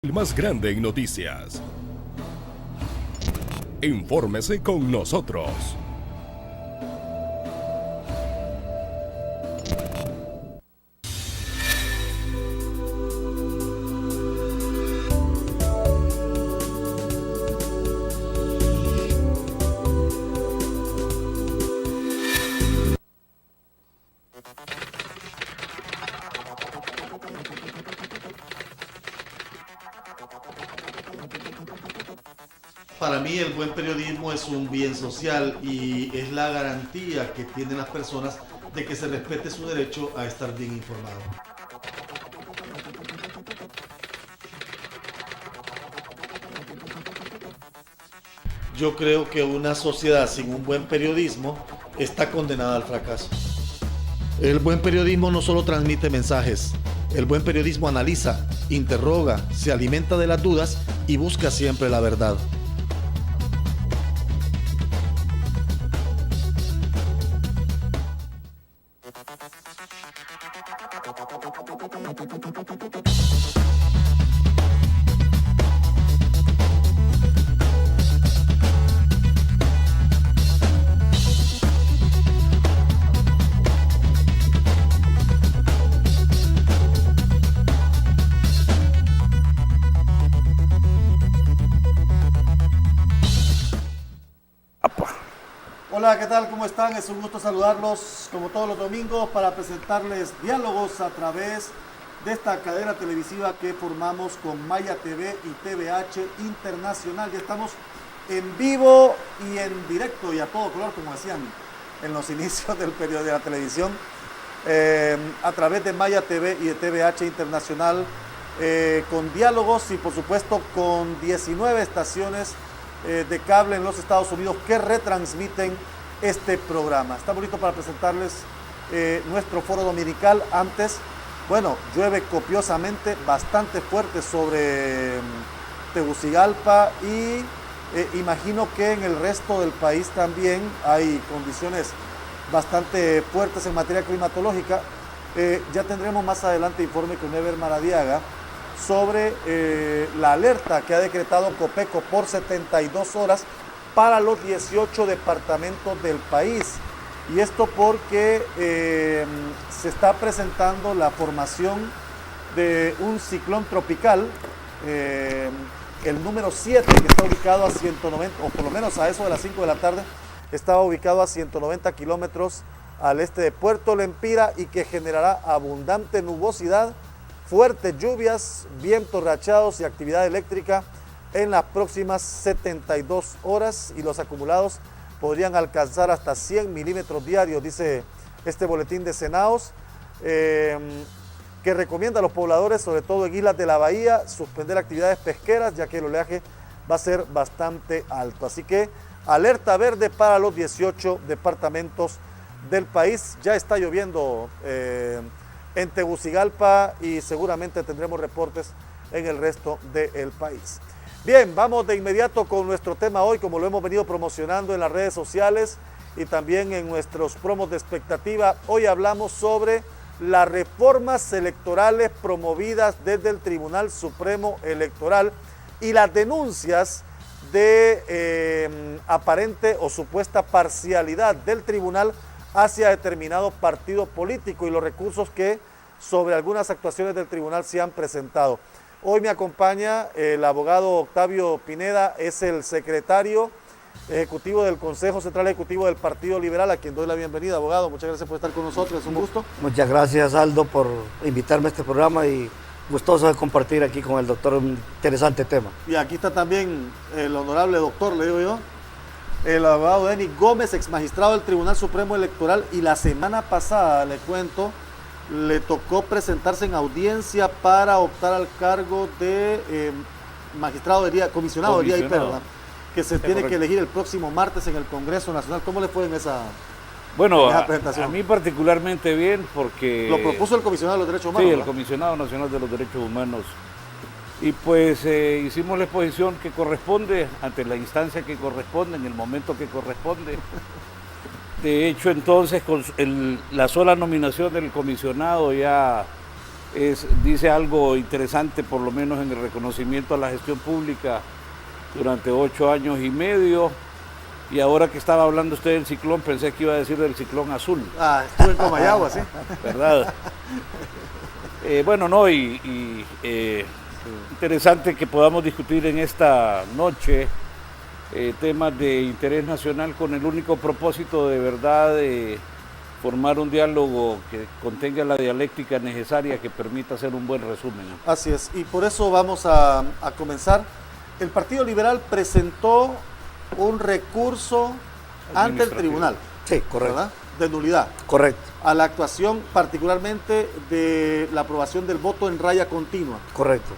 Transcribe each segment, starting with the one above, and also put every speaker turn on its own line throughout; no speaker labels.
El más grande en noticias. Infórmese con nosotros.
Para mí el buen periodismo es un bien social y es la garantía que tienen las personas de que se respete su derecho a estar bien informado. Yo creo que una sociedad sin un buen periodismo está condenada al fracaso. El buen periodismo no solo transmite mensajes, el buen periodismo analiza, interroga, se alimenta de las dudas y busca siempre la verdad. Hola, ¿qué tal? ¿Cómo están? Es un gusto saludarlos como todos los domingos para presentarles diálogos a través de esta cadena televisiva que formamos con Maya TV y TVH Internacional. Ya estamos en vivo y en directo y a todo color, como decían en los inicios del periodo de la televisión, a través de Maya TV y de TVH Internacional, con diálogos y por supuesto con 19 estaciones de cable en los Estados Unidos que retransmiten este programa. Estamos listos para presentarles nuestro foro dominical. Antes, bueno, llueve copiosamente, bastante fuerte sobre Tegucigalpa y imagino que en el resto del país también hay condiciones bastante fuertes en materia climatológica. Ya tendremos más adelante informe con Ever Maradiaga sobre la alerta que ha decretado Copeco por 72 horas para los 18 departamentos del país. Y esto porque se está presentando la formación de un ciclón tropical, el número 7, que está ubicado a 190, o por lo menos a eso de las 5 de la tarde, estaba ubicado a 190 kilómetros al este de Puerto Lempira y que generará abundante nubosidad, fuertes lluvias, vientos rachados y actividad eléctrica en las próximas 72 horas y los acumulados podrían alcanzar hasta 100 milímetros diarios, dice este boletín de Senaos, que recomienda a los pobladores, sobre todo en islas de la bahía, suspender actividades pesqueras ya que el oleaje va a ser bastante alto. Así que alerta verde para los 18 departamentos del país. Ya está lloviendo en Tegucigalpa y seguramente tendremos reportes en el resto del país. Bien, vamos de inmediato con nuestro tema hoy, como lo hemos venido promocionando en las redes sociales y también en nuestros promos de expectativa. Hoy hablamos sobre las reformas electorales promovidas desde el Tribunal Supremo Electoral y las denuncias de aparente o supuesta parcialidad del tribunal hacia determinado partido político y los recursos que sobre algunas actuaciones del tribunal se han presentado. Hoy me acompaña el abogado Octavio Pineda, es el secretario ejecutivo del Consejo Central Ejecutivo del Partido Liberal, a quien doy la bienvenida. Abogado, muchas gracias por estar con nosotros, es un gusto.
Muchas gracias, Aldo, por invitarme a este programa y gustoso de compartir aquí con el doctor un interesante tema.
Y aquí está también el honorable doctor, le digo yo, el abogado Denis Gómez, ex magistrado del Tribunal Supremo Electoral, y la semana pasada, le cuento, le tocó presentarse en audiencia para optar al cargo de magistrado de día, comisionado de día IP, ¿verdad? Que se tiene que elegir el próximo martes en el Congreso Nacional. ¿Cómo le fue en esa
presentación? A mí particularmente bien porque...
Lo propuso el comisionado de los derechos humanos,
sí,
¿verdad?
El comisionado nacional de los derechos humanos. Y pues hicimos la exposición que corresponde ante la instancia que corresponde, en el momento que corresponde. De hecho, entonces, con la sola nominación del comisionado ya dice algo interesante, por lo menos en el reconocimiento a la gestión pública durante 8 años y medio. Y ahora que estaba hablando usted del ciclón, pensé que iba a decir del ciclón azul.
Ah, estuve en Comayagua, sí.
¿Verdad? Bueno, no, interesante que podamos discutir en esta noche temas de interés nacional con el único propósito de verdad de formar un diálogo que contenga la dialéctica necesaria que permita hacer un buen resumen.
Así es, y por eso vamos a comenzar. El Partido Liberal presentó un recurso ante el tribunal.
Sí, correcto.
¿Verdad? De nulidad.
Correcto,
A la actuación particularmente de la aprobación del voto en raya continua.
correcto.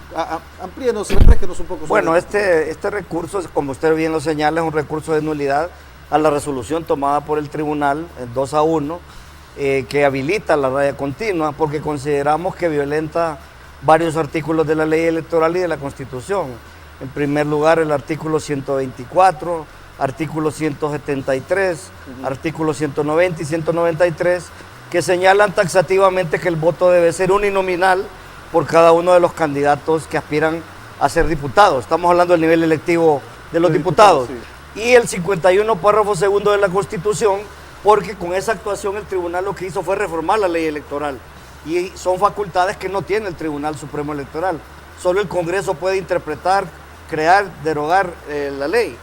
Amplíenos, refresquenos un poco.
Bueno, este recurso, como usted bien lo señala, es un recurso de nulidad a la resolución tomada por el tribunal, 2-1, que habilita la raya continua, porque consideramos que violenta varios artículos de la ley electoral y de la Constitución. En primer lugar, el artículo 124, artículo 173, artículo 190 y 193, que señalan taxativamente que el voto debe ser uninominal por cada uno de los candidatos que aspiran a ser diputados. Estamos hablando del nivel electivo de los diputados.
Sí.
Y el 51, párrafo segundo de la Constitución, porque con esa actuación el tribunal lo que hizo fue reformar la ley electoral. Y son facultades que no tiene el Tribunal Supremo Electoral. Solo el Congreso puede interpretar, crear, derogar la ley.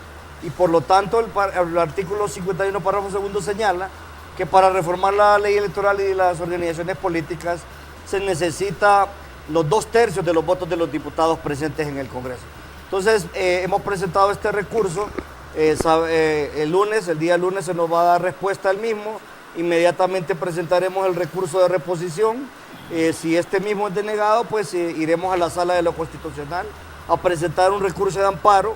Y por lo tanto el artículo 51, párrafo segundo señala que para reformar la ley electoral y las organizaciones políticas se necesita los 2/3 de los votos de los diputados presentes en el Congreso. Entonces hemos presentado este recurso, el día lunes se nos va a dar respuesta al mismo, inmediatamente presentaremos el recurso de reposición, si este mismo es denegado, pues iremos a la Sala de lo Constitucional a presentar un recurso de amparo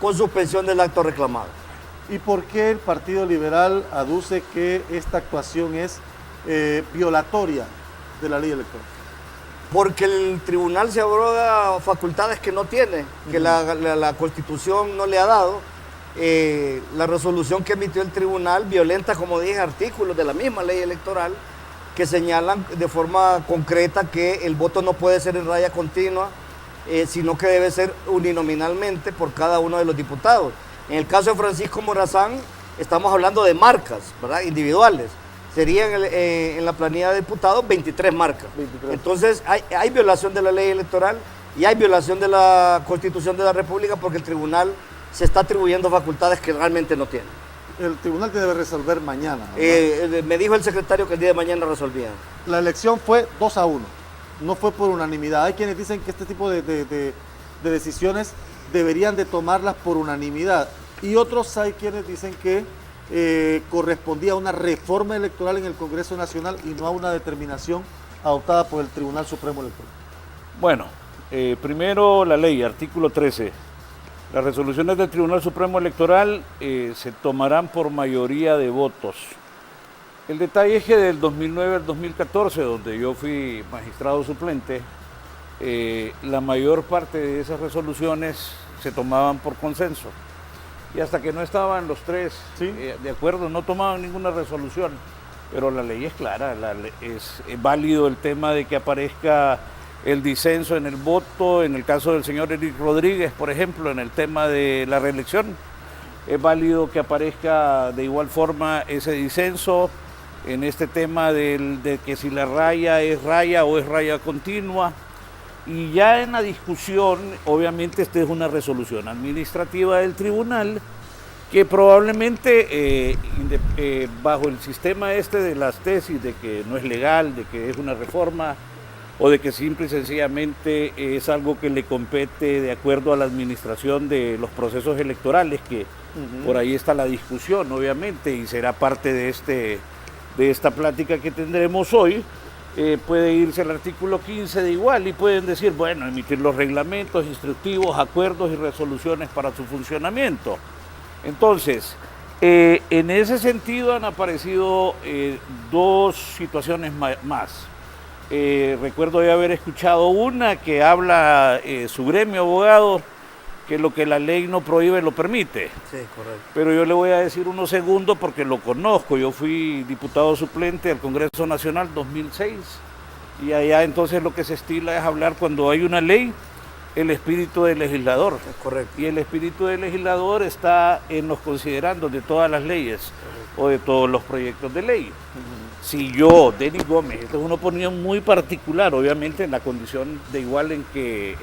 con suspensión del acto reclamado.
¿Y por qué el Partido Liberal aduce que esta actuación es violatoria de la ley electoral?
Porque el tribunal se abroga facultades que no tiene, que la Constitución no le ha dado. La resolución que emitió el tribunal violenta, como dije, artículos de la misma ley electoral que señalan de forma concreta que el voto no puede ser en raya continua, sino que debe ser uninominalmente por cada uno de los diputados. En el caso de Francisco Morazán, estamos hablando de marcas, ¿verdad?, individuales. Serían en la planilla de diputados 23 marcas. 23. Entonces hay violación de la ley electoral y hay violación de la Constitución de la República porque el tribunal se está atribuyendo facultades que realmente no tiene.
El tribunal debe resolver mañana.
Me dijo el secretario que el día de mañana resolvían.
La elección fue 2-1, no fue por unanimidad. Hay quienes dicen que este tipo de decisiones deberían de tomarlas por unanimidad. Y otros hay quienes dicen que correspondía a una reforma electoral en el Congreso Nacional y no a una determinación adoptada por el Tribunal Supremo Electoral.
Bueno, primero la ley, artículo 13. Las resoluciones del Tribunal Supremo Electoral se tomarán por mayoría de votos. El detalle es que del 2009 al 2014, donde yo fui magistrado suplente, la mayor parte de esas resoluciones se tomaban por consenso. Y hasta que no estaban los tres de acuerdo, no tomaban ninguna resolución. Pero la ley es clara, es válido el tema de que aparezca el disenso en el voto, en el caso del señor Eric Rodríguez, por ejemplo, en el tema de la reelección. Es válido que aparezca de igual forma ese disenso en este tema de que si la raya o es raya continua. Y ya en la discusión, obviamente, esta es una resolución administrativa del tribunal que probablemente bajo el sistema de las tesis de que no es legal, de que es una reforma o de que simple y sencillamente es algo que le compete de acuerdo a la administración de los procesos electorales, que por ahí está la discusión, obviamente, y será parte de esta plática que tendremos hoy. Puede irse al artículo 15 de igual y pueden decir, bueno, emitir los reglamentos, instructivos, acuerdos y resoluciones para su funcionamiento. Entonces, en ese sentido han aparecido dos situaciones más. Recuerdo de haber escuchado una que habla su gremio abogado, que lo que la ley no prohíbe lo permite.
Sí, correcto.
Pero yo le voy a decir unos segundos porque lo conozco. Yo fui diputado suplente al Congreso Nacional 2006 Y allá entonces lo que se estila es hablar cuando hay una ley, el espíritu del legislador.
Es correcto.
Y el espíritu del legislador está en los considerandos de todas las leyes o de todos los proyectos de ley. Si yo, Denis Gómez, esta es una opinión muy particular, obviamente en la condición de igual en que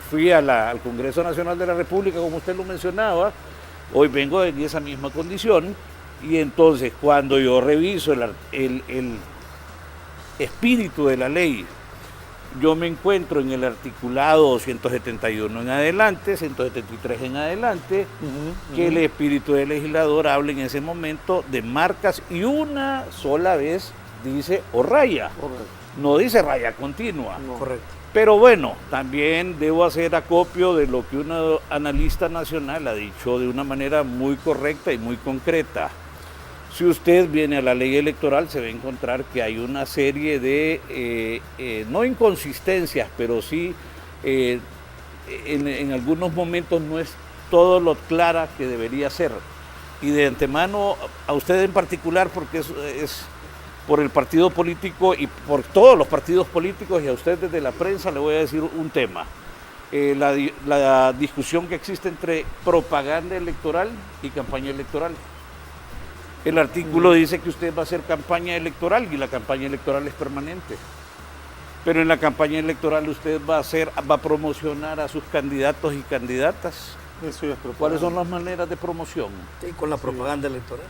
fui al Congreso Nacional de la República, como usted lo mencionaba, hoy vengo en esa misma condición, y entonces cuando yo reviso el espíritu de la ley, yo me encuentro en el articulado 171 en adelante, 173 en adelante, que el espíritu del legislador habla en ese momento de marcas y una sola vez dice o raya, no dice raya continua.
No. Correcto.
Pero bueno, también debo hacer acopio de lo que un analista nacional ha dicho de una manera muy correcta y muy concreta. Si usted viene a la ley electoral se va a encontrar que hay una serie de, no inconsistencias, pero sí en algunos momentos no es todo lo clara que debería ser. Y de antemano, a usted en particular, porque es por el partido político y por todos los partidos políticos, y a usted desde la prensa le voy a decir un tema. La discusión que existe entre propaganda electoral y campaña electoral. El artículo dice que usted va a hacer campaña electoral y la campaña electoral es permanente. Pero en la campaña electoral usted va a promocionar a sus candidatos y candidatas.
Eso ya es propaganda.
¿Cuáles son las maneras de promoción?
Sí, con la propaganda electoral.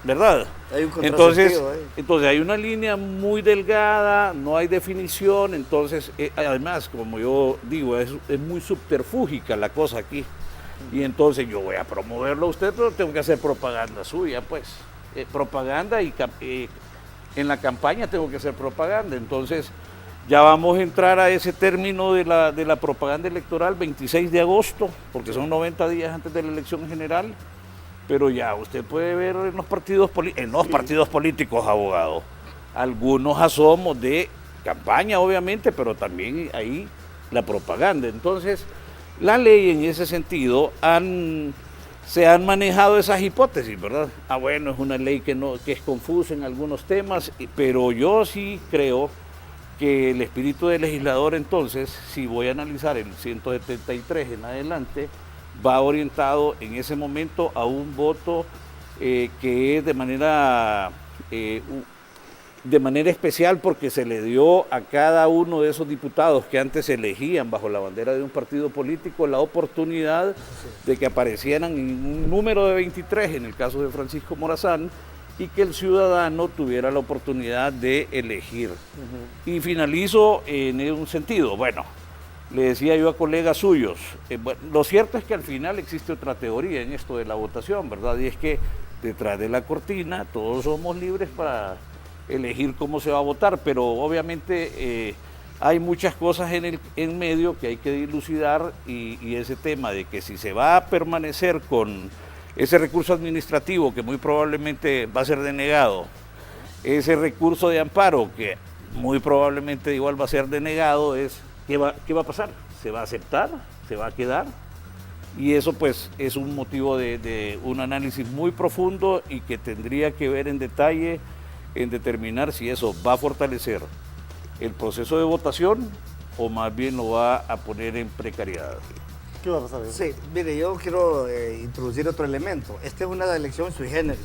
¿Verdad?
Hay un contrasentido ahí.
Entonces hay una línea muy delgada, no hay definición, entonces además, como yo digo, es muy subterfúgica la cosa aquí. Y entonces yo voy a promoverlo a usted, pero tengo que hacer propaganda suya, pues. Propaganda y en la campaña tengo que hacer propaganda. Entonces ya vamos a entrar a ese término de la propaganda electoral, 26 de agosto, porque son 90 días antes de la elección general. Pero ya usted puede ver en los partidos políticos, abogado, algunos asomos de campaña, obviamente, pero también ahí la propaganda. Entonces, la ley en ese sentido se han manejado esas hipótesis, ¿verdad? Bueno, es una ley que es confusa en algunos temas, pero yo sí creo que el espíritu del legislador, entonces, si voy a analizar el 173 en adelante, va orientado en ese momento a un voto que es de manera especial, porque se le dio a cada uno de esos diputados que antes se elegían bajo la bandera de un partido político la oportunidad de que aparecieran en un número de 23, en el caso de Francisco Morazán, y que el ciudadano tuviera la oportunidad de elegir. Y finalizo en un sentido, bueno, le decía yo a colegas suyos, lo cierto es que al final existe otra teoría en esto de la votación, ¿verdad? Y es que detrás de la cortina todos somos libres para elegir cómo se va a votar, pero obviamente hay muchas cosas en medio que hay que dilucidar, y ese tema de que si se va a permanecer con ese recurso administrativo que muy probablemente va a ser denegado, ese recurso de amparo que muy probablemente igual va a ser denegado, ¿qué va a pasar? ¿Se va a aceptar? ¿Se va a quedar? Y eso pues es un motivo de un análisis muy profundo y que tendría que ver en detalle en determinar si eso va a fortalecer el proceso de votación o más bien lo va a poner en precariedad.
¿Qué va a pasar?
Sí, mire, yo quiero introducir otro elemento. Esta es una elección sui generis.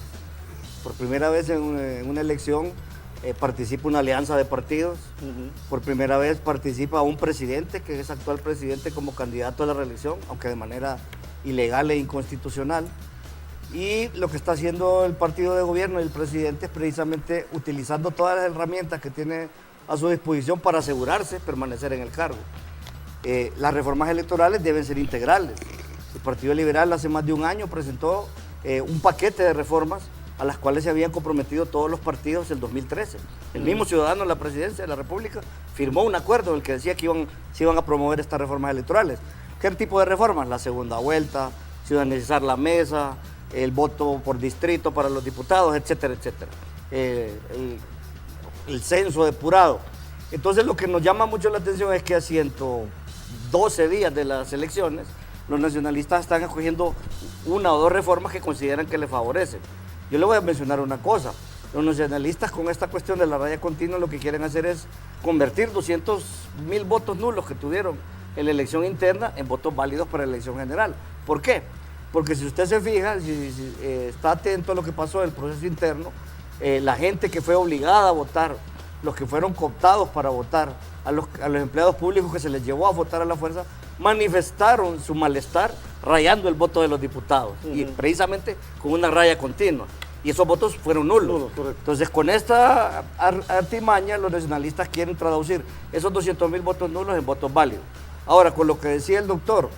Por primera vez en una elección participa una alianza de partidos. Por primera vez participa un presidente, que es actual presidente, como candidato a la reelección, aunque de manera ilegal e inconstitucional. Y lo que está haciendo el partido de gobierno y el presidente es precisamente utilizando todas las herramientas que tiene a su disposición para asegurarse permanecer en el cargo. Las reformas electorales deben ser integrales. El Partido Liberal hace más de un año presentó un paquete de reformas a las cuales se habían comprometido todos los partidos en el 2013. El mismo ciudadano en la presidencia de la República firmó un acuerdo en el que decía que se iban a promover estas reformas electorales. ¿Qué tipo de reformas? La segunda vuelta, ciudadanizar la mesa, el voto por distrito para los diputados, etcétera, etcétera. El censo depurado. Entonces lo que nos llama mucho la atención es que a 112 días de las elecciones, los nacionalistas están escogiendo una o dos reformas que consideran que les favorecen. Yo le voy a mencionar una cosa. Los nacionalistas con esta cuestión de la raya continua lo que quieren hacer es convertir 200.000 votos nulos que tuvieron en la elección interna en votos válidos para la elección general. ¿Por qué? Porque si usted se fija, si está atento a lo que pasó en el proceso interno, la gente que fue obligada a votar, los que fueron cooptados para votar, a los empleados públicos que se les llevó a votar a la fuerza, manifestaron su malestar rayando el voto de los diputados, y precisamente con una raya continua. Y esos votos fueron nulos. Entonces, con esta artimaña, los nacionalistas quieren traducir esos 200.000 votos nulos en votos válidos. Ahora, con lo que decía el doctor,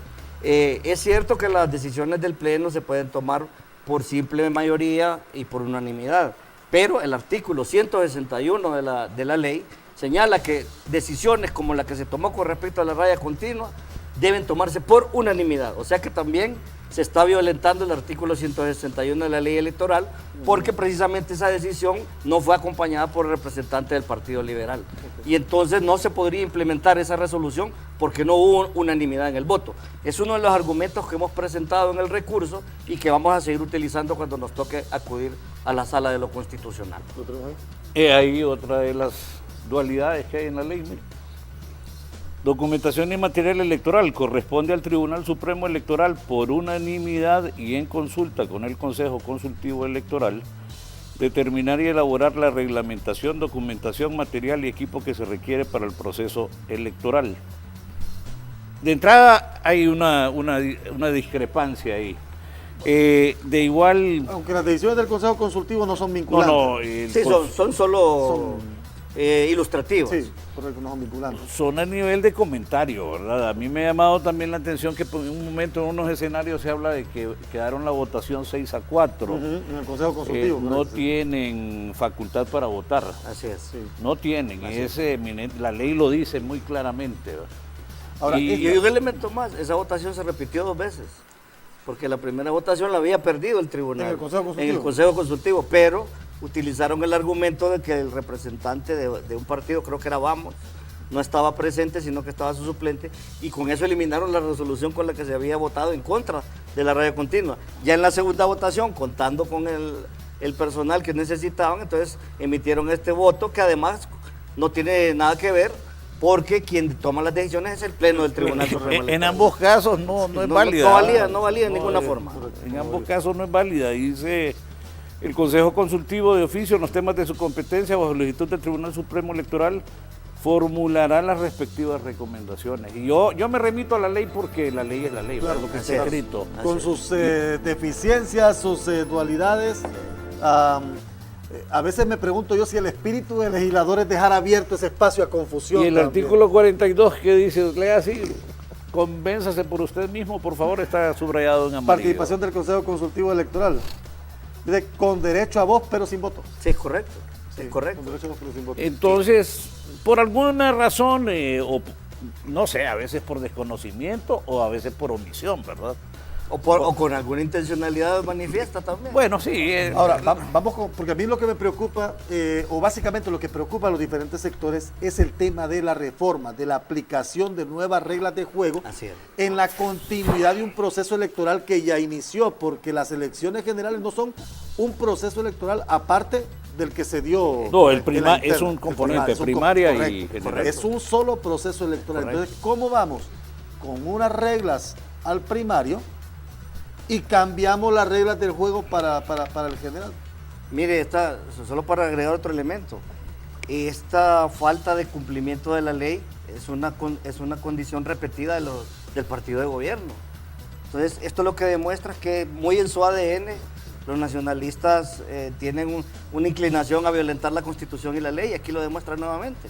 es cierto que las decisiones del Pleno se pueden tomar por simple mayoría y por unanimidad, pero el artículo 161 de la ley señala que decisiones como la que se tomó con respecto a la raya continua deben tomarse por unanimidad. O sea que también se está violentando el artículo 161 de la ley electoral, porque precisamente esa decisión no fue acompañada por el representante del Partido Liberal. Y entonces no se podría implementar esa resolución porque no hubo unanimidad en el voto. Es uno de los argumentos que hemos presentado en el recurso y que vamos a seguir utilizando cuando nos toque acudir a la sala de lo constitucional.
Ahí otra de las dualidades que hay en la ley. Mire. Documentación y material electoral corresponde al Tribunal Supremo Electoral por unanimidad y en consulta con el Consejo Consultivo Electoral determinar y elaborar la reglamentación, documentación, material y equipo que se requiere para el proceso electoral. De entrada hay una discrepancia ahí. De igual...
Aunque las decisiones del Consejo Consultivo no son vinculantes.
Sí, son solo ilustrativas.
Sí, correcto, no son vinculantes.
Son a nivel de comentario, ¿verdad? A mí me ha llamado también la atención que en un momento en unos escenarios se habla de que quedaron la votación 6-4.
En el Consejo Consultivo.
No tienen facultad para votar.
Así es.
Sí.
No tienen. La ley lo dice muy claramente, ¿verdad?
Ahora,
y un elemento más, esa votación se repitió 2 veces, porque la primera votación la había perdido el tribunal.
En el Consejo Consultivo.
En el Consejo Consultivo, pero utilizaron el argumento de que el representante de un partido, creo que era Vamos, no estaba presente, sino que estaba su suplente, y con eso eliminaron la resolución con la que se había votado en contra de la raya continua. Ya en la segunda votación, contando con el personal que necesitaban, entonces emitieron este voto que además no tiene nada que ver, porque quien toma las decisiones es el Pleno del Tribunal Supremo Electoral.
En ambos casos no es válida.
No valía de ninguna forma.
En ambos casos no es válida. Dice el Consejo Consultivo de Oficio en los temas de su competencia bajo solicitud del Tribunal Supremo Electoral formulará las respectivas recomendaciones. Y yo me remito a la ley porque la ley es la ley,
Claro,
lo que
así
está
es.
escrito.
con sus deficiencias, sus dualidades. A veces me pregunto yo si el espíritu del legislador es dejar abierto ese espacio a confusión.
Y el
también.
artículo 42 que dice, lea así, convénzase por usted mismo, por favor, está subrayado en amarillo.
Participación del Consejo Consultivo Electoral. Dice, con derecho a voz, pero sin voto.
Sí, es correcto.
Sí,
Es correcto.
Con derecho a voz, pero sin voto.
Entonces, por alguna razón, o no sé, a veces por desconocimiento o a veces por omisión, ¿verdad?
O con alguna intencionalidad manifiesta también.
Bueno, sí.
Ahora, vamos porque a mí lo que me preocupa, o básicamente lo que preocupa a los diferentes sectores, es el tema de la reforma, de la aplicación de nuevas reglas de juego
Así es.
en la continuidad de un proceso electoral que ya inició, porque las elecciones generales no son un proceso electoral aparte del que se dio.
No,
en la interna.
es un componente,
Es un
primaria y
correcto,
general.
Es un solo proceso electoral.
Correcto.
Entonces, ¿cómo vamos? Con unas reglas al primario y cambiamos las reglas del juego para el general.
Mire, solo para agregar otro elemento, esta falta de cumplimiento de la ley es una condición repetida del partido de gobierno. Entonces, esto lo que demuestra es que muy en su ADN los nacionalistas tienen una inclinación a violentar la Constitución y la ley, aquí lo demuestra nuevamente.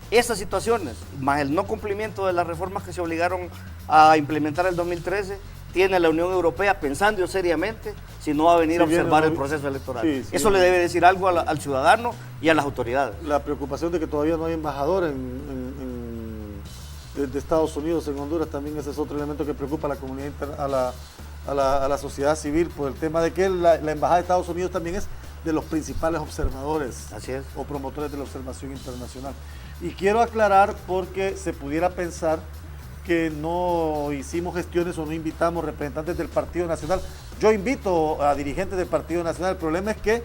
Esas situaciones, más el no cumplimiento de las reformas que se obligaron a implementar en el 2013, tiene la Unión Europea pensando seriamente si no va a venir a observar el proceso electoral. Eso le debe decir algo al ciudadano y a las autoridades.
La preocupación de que todavía no hay embajador de Estados Unidos en Honduras, también ese es otro elemento que preocupa a la comunidad a la sociedad civil, por el tema de que la embajada de Estados Unidos también es de los principales observadores.
Así es.
O promotores de la observación internacional. Y quiero aclarar porque se pudiera pensar que no hicimos gestiones o no invitamos representantes del Partido Nacional. yo invito a dirigentes del Partido Nacional. El problema es que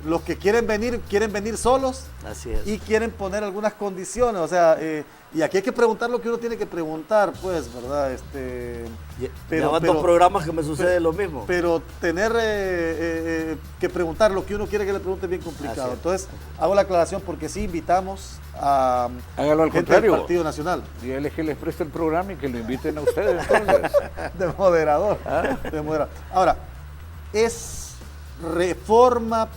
los que quieren venir solos.
Así es.
Y quieren poner algunas condiciones, o sea, y aquí hay que preguntar lo que uno tiene que preguntar, pues, ¿verdad?
Llevan 2 programas que me sucede lo mismo.
Pero tener que preguntar lo que uno quiere que le pregunte es bien complicado. Entonces, hago la aclaración porque sí invitamos a
Hágalo al
gente
contrario.
del Partido Nacional.
Dígales que les preste el programa y que lo inviten a ustedes entonces.
De moderador.
¿Ah?
De moderador. Ahora, es reforma,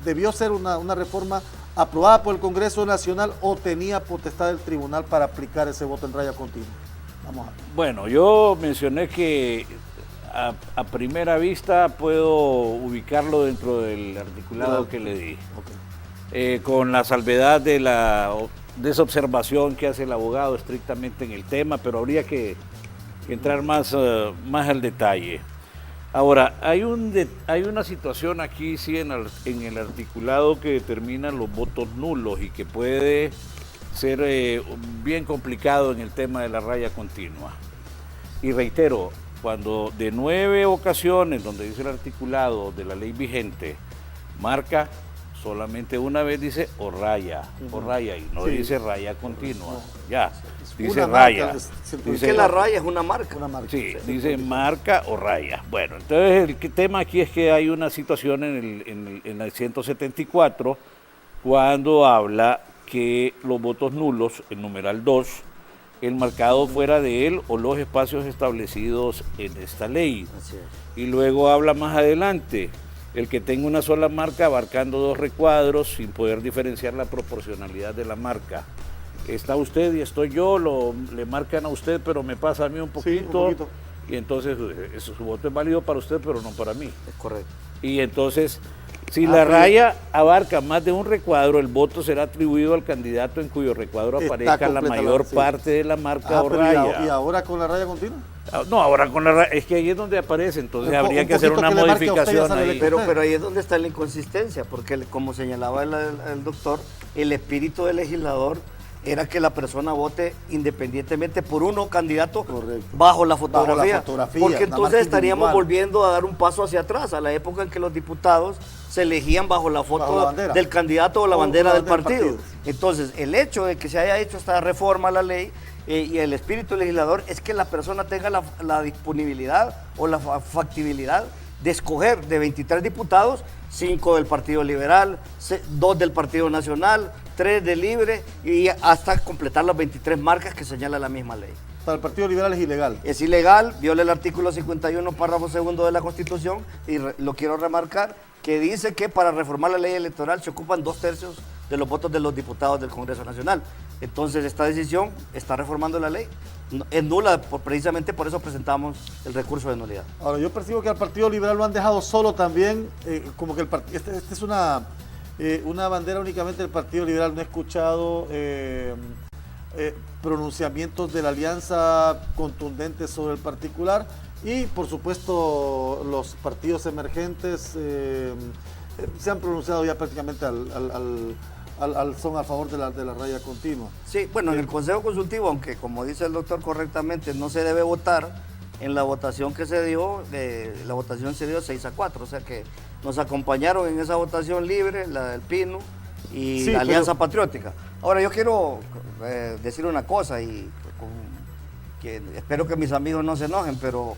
debió ser una reforma aprobada por el Congreso Nacional o tenía potestad el tribunal para aplicar ese voto en raya continua. Vamos a ver.
Bueno, yo mencioné que a primera vista puedo ubicarlo dentro del articulado que le di. Con la salvedad de esa observación que hace el abogado estrictamente en el tema, pero habría que entrar más al detalle. Ahora, hay una situación aquí, sí, en el articulado que determina los votos nulos y que puede ser bien complicado en el tema de la raya continua. Y reitero, cuando de 9 ocasiones donde dice el articulado de la ley vigente marca, solamente una vez dice o raya, y no dice raya continua, ya. Dice raya.
Dice que la raya es una marca.
Sí, dice marca o raya. Bueno, entonces el tema aquí es que hay una situación en el 174 cuando habla que los votos nulos, el numeral 2, el marcado fuera de él o los espacios establecidos en esta ley.
Así es.
Y luego habla más adelante, el que tenga una sola marca abarcando 2 recuadros sin poder diferenciar la proporcionalidad de la marca. Está usted y estoy yo, le marcan a usted, pero me pasa a mí un poquito. Y entonces su voto es válido para usted, pero no para mí.
Es correcto.
Y entonces, si la raya abarca más de un recuadro, el voto será atribuido al candidato en cuyo recuadro aparezca la mayor parte de la marca o raya.
¿Y ahora con la raya continua?
No, ahora con la raya, es que ahí es donde aparece, entonces habría que hacer una modificación ahí.
Pero ahí es donde está la inconsistencia, porque como señalaba el doctor, el espíritu del legislador era que la persona vote independientemente por uno candidato bajo la fotografía. Porque entonces estaríamos volviendo a dar un paso hacia atrás, a la época en que los diputados se elegían bajo la foto del candidato o la bandera del partido. Entonces, el hecho de que se haya hecho esta reforma a la ley y el espíritu legislador es que la persona tenga la disponibilidad o la factibilidad de escoger de 23 diputados, 5 del Partido Liberal, 2 del Partido Nacional, 3 de Libre y hasta completar las 23 marcas que señala la misma ley.
Para el Partido Liberal es ilegal.
Es ilegal, viola el artículo 51, párrafo 2 de la Constitución y lo quiero remarcar, que dice que para reformar la ley electoral se ocupan 2/3 de los votos de los diputados del Congreso Nacional. Entonces esta decisión está reformando la ley. Es nula, precisamente por eso presentamos el recurso de nulidad.
Ahora, yo percibo que al Partido Liberal lo han dejado solo también, como que esta es una bandera únicamente del Partido Liberal. No he escuchado pronunciamientos de la alianza contundentes sobre el particular y, por supuesto, los partidos emergentes se han pronunciado ya prácticamente son a favor de la raya continua.
Sí, bueno, en el Consejo Consultivo, aunque como dice el doctor correctamente, no se debe votar, en la votación que se dio, la votación se dio 6-4, o sea que nos acompañaron en esa votación libre, la del Pino y la Alianza Patriótica. Ahora yo quiero decir una cosa y que espero que mis amigos no se enojen, pero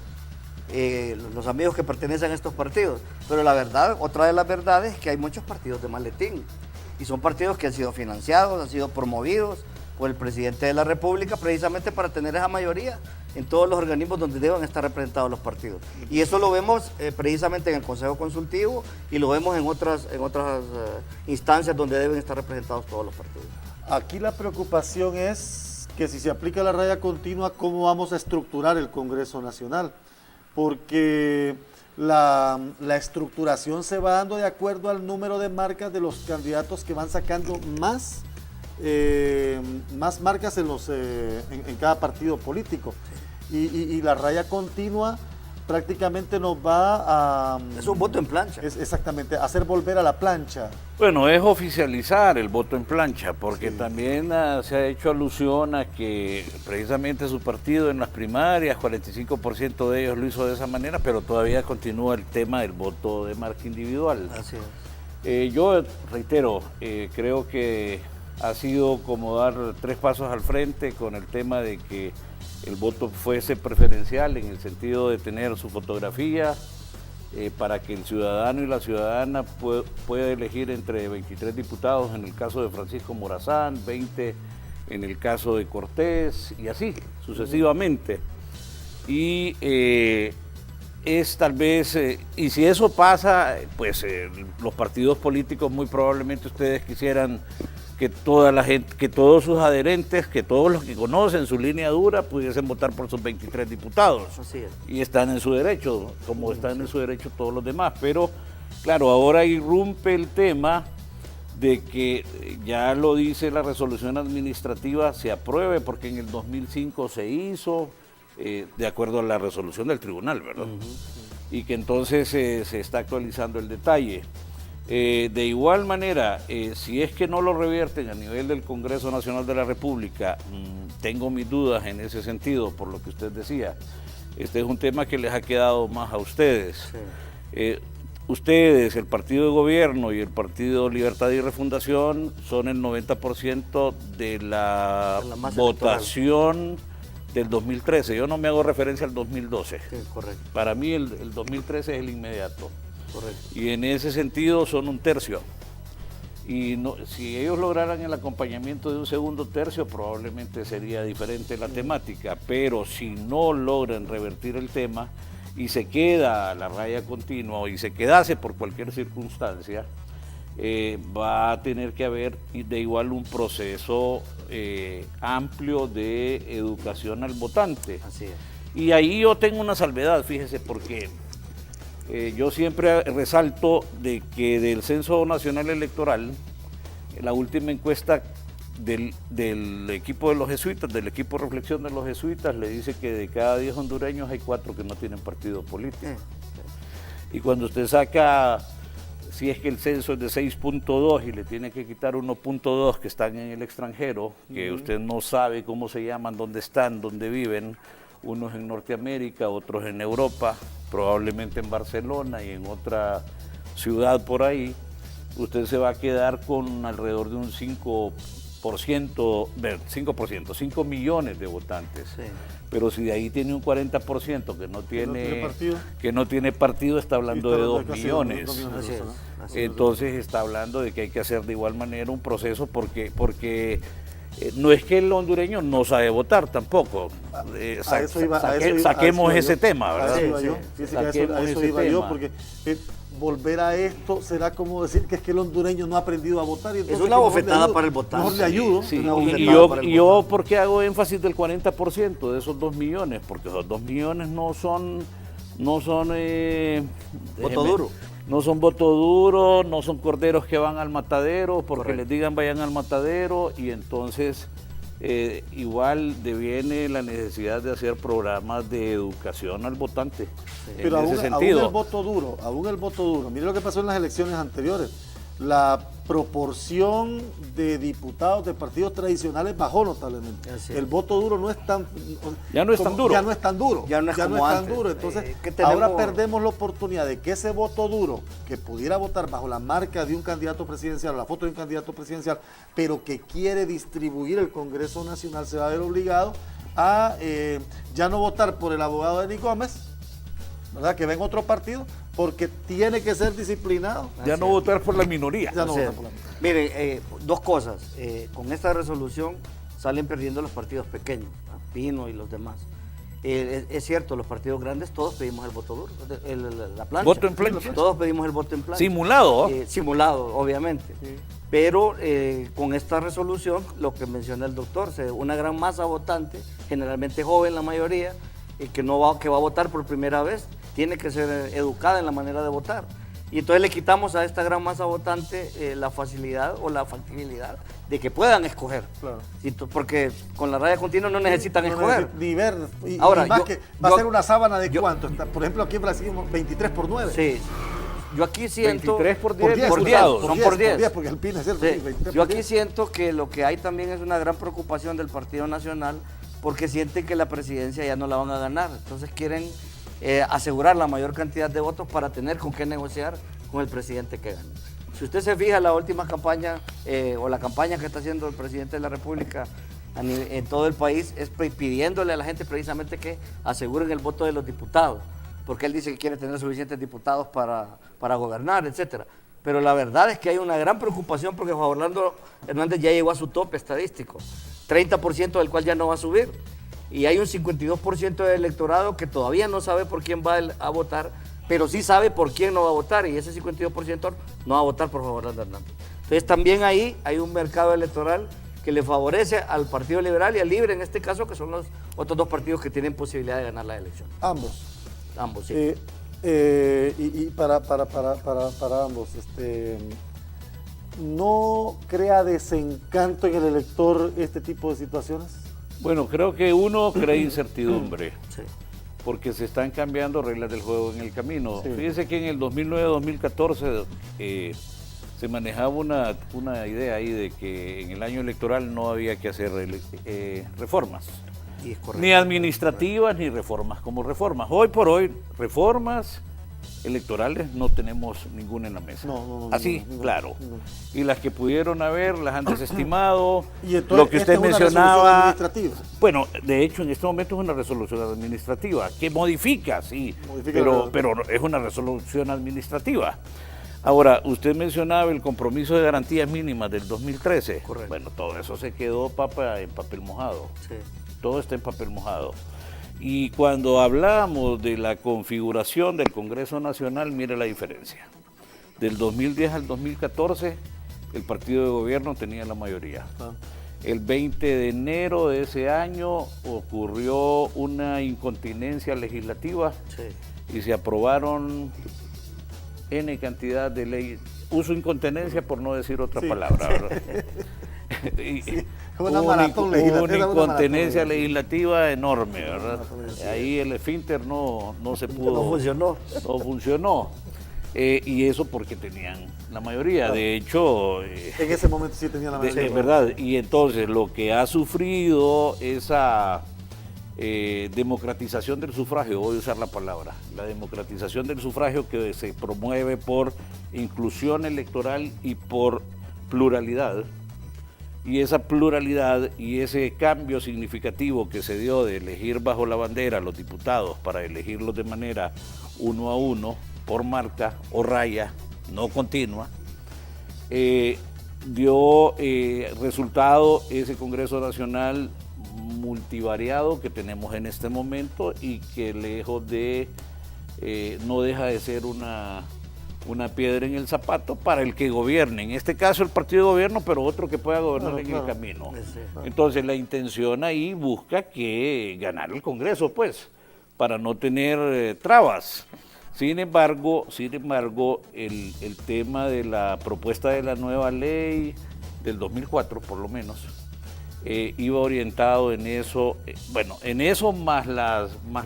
los amigos que pertenecen a estos partidos, pero la verdad, otra de las verdades es que hay muchos partidos de maletín. Y son partidos que han sido financiados, han sido promovidos por el presidente de la República precisamente para tener esa mayoría en todos los organismos donde deben estar representados los partidos. Y eso lo vemos precisamente en el Consejo Consultivo y lo vemos en otras instancias donde deben estar representados todos los partidos.
Aquí la preocupación es que si se aplica la raya continua, ¿cómo vamos a estructurar el Congreso Nacional? Porque la estructuración se va dando de acuerdo al número de marcas de los candidatos que van sacando más marcas en cada partido político. Y la raya continua prácticamente nos va a...
Es un voto en plancha.
Exactamente, hacer volver a la plancha.
Bueno, es oficializar el voto en plancha, porque también se ha hecho alusión a que precisamente su partido en las primarias, 45% de ellos lo hizo de esa manera, pero todavía continúa el tema del voto de marca individual.
Así es.
Yo reitero, creo que ha sido como dar 3 pasos al frente con el tema de que el voto fuese preferencial en el sentido de tener su fotografía, para que el ciudadano y la ciudadana pueda elegir entre 23 diputados en el caso de Francisco Morazán, 20 en el caso de Cortés y así sucesivamente. Y es tal vez, y si eso pasa, pues los partidos políticos muy probablemente ustedes quisieran que toda la gente, que todos sus adherentes, que todos los que conocen su línea dura pudiesen votar por sus 23 diputados.
Así es.
Y están en su derecho, como están en su derecho todos los demás. Pero claro, ahora irrumpe el tema de que ya lo dice la resolución administrativa, se apruebe, porque en el 2005 se hizo, de acuerdo a la resolución del tribunal, ¿verdad? Y que entonces se está actualizando el detalle. De igual manera, si es que no lo revierten a nivel del Congreso Nacional de la República, tengo mis dudas en ese sentido, por lo que usted decía. Este es un tema que les ha quedado más a ustedes. Sí. Ustedes, el partido de gobierno y el Partido Libertad y Refundación son el 90% de la votación del 2013. Yo no me hago referencia al 2012.
Sí, correcto.
Para mí el 2013 es el inmediato.
Correcto.
Y en ese sentido son un tercio. Y no, si ellos lograran el acompañamiento de un segundo tercio, probablemente sería diferente la temática. Pero si no logran revertir el tema y se queda a la raya continua y se quedase por cualquier circunstancia, va a tener que haber de igual un proceso amplio de educación al votante.
Así es.
Y ahí yo tengo una salvedad, fíjese, porque yo siempre resalto de que del Censo Nacional Electoral, la última encuesta del equipo de los jesuitas, del equipo de reflexión de los jesuitas, le dice que de cada 10 hondureños hay 4 que no tienen partido político. Y cuando usted saca, si es que el censo es de 6.2 y le tiene que quitar 1.2 que están en el extranjero, que usted no sabe cómo se llaman, dónde están, dónde viven, unos en Norteamérica, otros en Europa, probablemente en Barcelona y en otra ciudad por ahí, usted se va a quedar con alrededor de un 5%, 5 millones de votantes. Sí. Pero si de ahí tiene un 40% que no tiene partido, está hablando de 2 millones. Entonces está hablando de que hay que hacer de igual manera un proceso porque no es que el hondureño no sabe votar tampoco. Saquemos ese tema, ¿verdad?
A eso iba yo, porque volver a esto será como decir que es que el hondureño no ha aprendido a votar. Y
es una bofetada para el votante.
Mejor le ayudo.
Sí, y yo, ¿por qué hago énfasis del 40% de esos 2 millones? Porque esos 2 millones no son
voto duro.
No son voto duro, no son corderos que van al matadero porque Correcto. Les digan vayan al matadero, y entonces igual deviene la necesidad de hacer programas de educación al votante.
Pero aún el voto duro, mire lo que pasó en las elecciones anteriores. La proporción de diputados de partidos tradicionales bajó notablemente. El voto duro no es tan
ya no es tan duro.
Ya no es tan duro.
Ya no es tan duro.
Entonces, ahora perdemos la oportunidad de que ese voto duro, que pudiera votar bajo la marca de un candidato presidencial, la foto de un candidato presidencial, pero que quiere distribuir el Congreso Nacional, se va a ver obligado a ya no votar por el abogado Denis Gómez, ¿verdad? Que va en otro partido, porque tiene que ser disciplinado.
Ya no votar por la minoría.
Miren, 2 cosas. Con esta resolución salen perdiendo los partidos pequeños, ¿no? Pino y los demás. Es cierto, los partidos grandes todos pedimos el voto duro, la plancha.
Voto en plancha.
Todos pedimos el voto en plancha.
Simulado.
Simulado, obviamente. Sí. Pero con esta resolución, lo que menciona el doctor, una gran masa votante, generalmente joven la mayoría, que va a votar por primera vez, tiene que ser educada en la manera de votar. Y entonces le quitamos a esta gran masa votante la facilidad o la factibilidad de que puedan escoger.
Claro.
Porque con la raya continua no necesitan escoger.
Ni ver.
Ahora,
y más
yo-
que va
yo-
a ser una sábana de
yo-
cuánto. Por ejemplo, aquí en Brasil 23/9.
Sí. Yo aquí siento...
23 por 10
Por 10,
diputados.
son por 10.
porque el PIN es cierto.
Sí.
Sí, 23
Yo
por
aquí
10.
siento que lo que hay también es una gran preocupación del Partido Nacional porque sienten que la presidencia ya no la van a ganar. Entonces quieren asegurar la mayor cantidad de votos para tener con qué negociar con el presidente que gane. Si usted se fija, la última campaña o la campaña que está haciendo el presidente de la República en todo el país es pidiéndole a la gente precisamente que aseguren el voto de los diputados, porque él dice que quiere tener suficientes diputados para gobernar, etcétera. Pero la verdad es que hay una gran preocupación porque Juan Orlando Hernández ya llegó a su tope estadístico, 30% del cual ya no va a subir. Y hay un 52% del electorado que todavía no sabe por quién va a votar, pero sí sabe por quién no va a votar, y ese 52% no va a votar por Juan Orlando Hernández. Entonces también ahí hay un mercado electoral que le favorece al Partido Liberal y al Libre, en este caso, que son los otros dos partidos que tienen posibilidad de ganar la elección.
Ambos.
Ambos, sí.
Y para ambos, ¿no crea desencanto en el elector este tipo de situaciones?
Bueno, creo que uno crea incertidumbre,
Sí.
porque se están cambiando reglas del juego en el camino.
Sí.
Fíjese que en el 2009-2014 se manejaba una idea ahí de que en el año electoral no había que hacer reformas,
Y es correcto.
ni administrativas ni reformas como reformas. Hoy por hoy, reformas electorales no tenemos ninguna en la mesa.
No,
Así,
ninguna,
claro.
ninguna.
Y las que pudieron haber las han desestimado.
Y entonces,
Lo que
esta
usted
es una
mencionaba.
resolución administrativa.
Bueno, de hecho en este momento es una resolución administrativa que modifica, sí,
Modifica
pero es una resolución administrativa. Ahora, usted mencionaba el compromiso de garantías mínimas del 2013.
Correcto.
Bueno, todo eso se quedó en papel mojado.
Sí.
Todo está en papel mojado. Y cuando hablamos de la configuración del Congreso Nacional, mire la diferencia. Del 2010 al 2014, el partido de gobierno tenía la mayoría.
Ah.
El 20 de enero de ese año ocurrió una incontinencia legislativa
Sí.
y se aprobaron N cantidad de leyes. Uso incontinencia por no decir otra
Sí.
palabra, ¿verdad? Y-
Una
hubo
maratón
una
legislativa, una
incontinencia
maratón.
legislativa enorme, ¿verdad?
Sí.
Ahí el esfínter no se pudo.
No funcionó.
No funcionó. Y eso porque tenían la mayoría. De hecho,
En ese momento sí tenía la mayoría.
es verdad. Y entonces lo que ha sufrido esa democratización del sufragio, voy a usar la palabra, la democratización del sufragio que se promueve por inclusión electoral y por pluralidad. Y esa pluralidad y ese cambio significativo que se dio de elegir bajo la bandera a los diputados para elegirlos de manera 1 a 1, por marca o raya, no continua, dio resultado ese Congreso Nacional multivariado que tenemos en este momento y que lejos de, no deja de ser una piedra en el zapato para el que gobierne, en este caso el partido de gobierno, pero otro que pueda gobernar en el camino.
Sí.
Entonces la intención ahí busca que ganar el Congreso, pues, para no tener trabas. Sin embargo, el tema de la propuesta de la nueva ley del 2004, por lo menos, iba orientado en eso, en eso más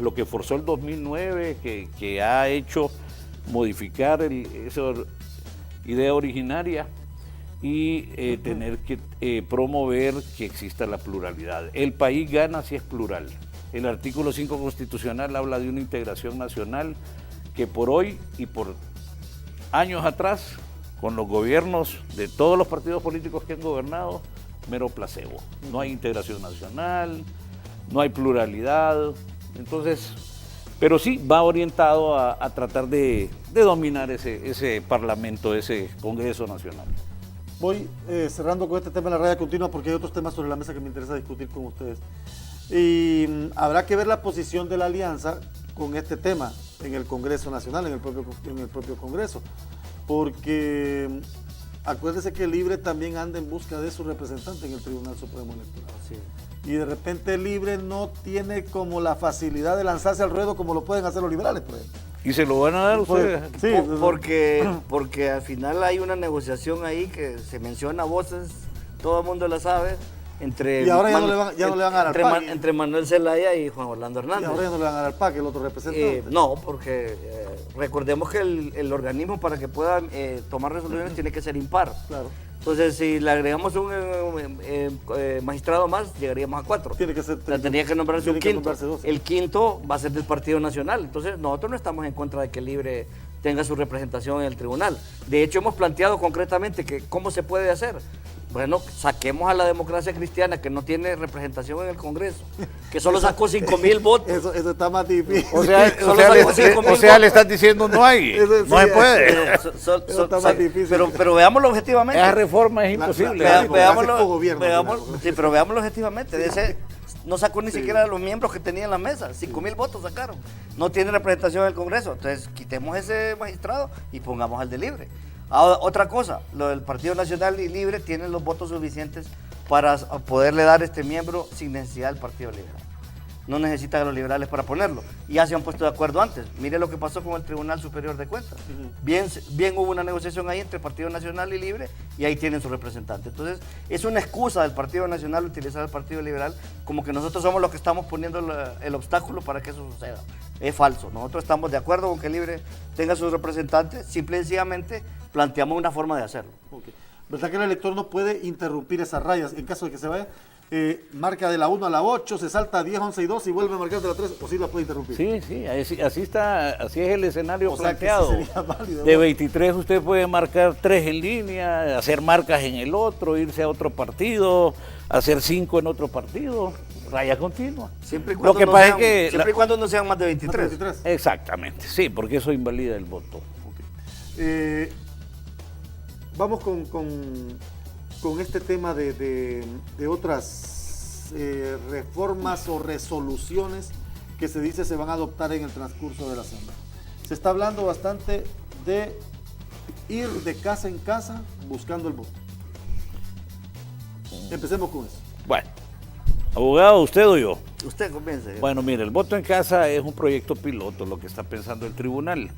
lo que forzó el 2009, que ha hecho modificar esa idea originaria y tener que promover que exista la pluralidad. El país gana si es plural. El artículo 5 constitucional habla de una integración nacional que por hoy y por años atrás, con los gobiernos de todos los partidos políticos que han gobernado, mero placebo. No hay integración nacional, no hay pluralidad, entonces, pero sí va orientado a tratar de dominar ese parlamento, ese Congreso Nacional.
Voy cerrando con este tema de la raya continua porque hay otros temas sobre la mesa que me interesa discutir con ustedes. Y habrá que ver la posición de la alianza con este tema en el Congreso Nacional, en el propio Congreso, porque acuérdese que el Libre también anda en busca de su representante en el Tribunal Supremo Electoral.
Sí.
Y de repente el Libre no tiene como la facilidad de lanzarse al ruedo como lo pueden hacer los liberales, por ejemplo.
¿Y se lo van a dar ustedes?
Sí,
Porque al final hay una negociación ahí que se menciona a voces, todo el mundo la sabe, entre,
y ahora ya no le van a dar al PAC.
entre Manuel Zelaya y Juan Orlando
Y
Hernández.
ahora ya no le van a dar al PAC, el otro representante.
No, porque recordemos que el organismo para que pueda tomar resoluciones tiene que ser impar.
Claro.
Entonces, si le agregamos un magistrado más, llegaríamos a 4.
Tiene que ser.
O sea, tendría que nombrarse
tiene
un
que
quinto.
nombrarse 2.
El quinto va a ser del Partido Nacional. Entonces, nosotros no estamos en contra de que el Libre tenga su representación en el tribunal. De hecho, hemos planteado concretamente que cómo se puede hacer. Bueno, saquemos a la Democracia Cristiana, que no tiene representación en el Congreso, que solo sacó 5,000 votos.
Eso está más difícil.
O sea,
Solo sacó 5,000
le están diciendo no hay,
Eso
no
sí,
se puede.
Eso está más difícil.
Pero veámoslo objetivamente.
Esa reforma es imposible.
Pero veámoslo objetivamente. No sacó ni siquiera los miembros que tenían en la mesa. 5,000 votos sacaron. No tiene representación en el Congreso. Entonces, quitemos ese magistrado y pongamos al de Libre. Ahora, otra cosa, lo del Partido Nacional y Libre tienen los votos suficientes para poderle dar este miembro sin necesidad del Partido Liberal. No necesitan a los liberales para ponerlo. Y ya se han puesto de acuerdo antes. Mire lo que pasó con el Tribunal Superior de Cuentas. Bien hubo una negociación ahí entre el Partido Nacional y Libre y ahí tienen su representante. Entonces, es una excusa del Partido Nacional utilizar al Partido Liberal como que nosotros somos los que estamos poniendo el obstáculo para que eso suceda. Es falso. Nosotros estamos de acuerdo con que Libre tenga sus representantes. Simple y sencillamente planteamos una forma de hacerlo.
Okay. ¿Verdad que el elector no puede interrumpir esas rayas en caso de que se vaya? Marca de la 1 a la 8, se salta a 10, 11 y 2 y vuelve a marcar de la 3, o sí la puede interrumpir.
Sí, así es el escenario
O sea, que
planteado.
sí sería válido,
De
¿no?
23 usted puede marcar 3 en línea, hacer marcas en el otro, irse a otro partido, hacer 5 en otro partido, raya continua.
Siempre y cuando,
Lo que
no
pasa
sean,
es que
siempre y cuando no sean más de 23.
23.
Exactamente, sí, porque eso invalida el voto.
Vamos con este tema de otras reformas o resoluciones que se dice se van a adoptar en el transcurso de la semana. Se está hablando bastante de ir de casa en casa buscando el voto. Empecemos con eso.
Bueno, abogado, ¿usted o yo?
Usted comience.
Bueno, mire, el voto en casa es un proyecto piloto, lo que está pensando el tribunal.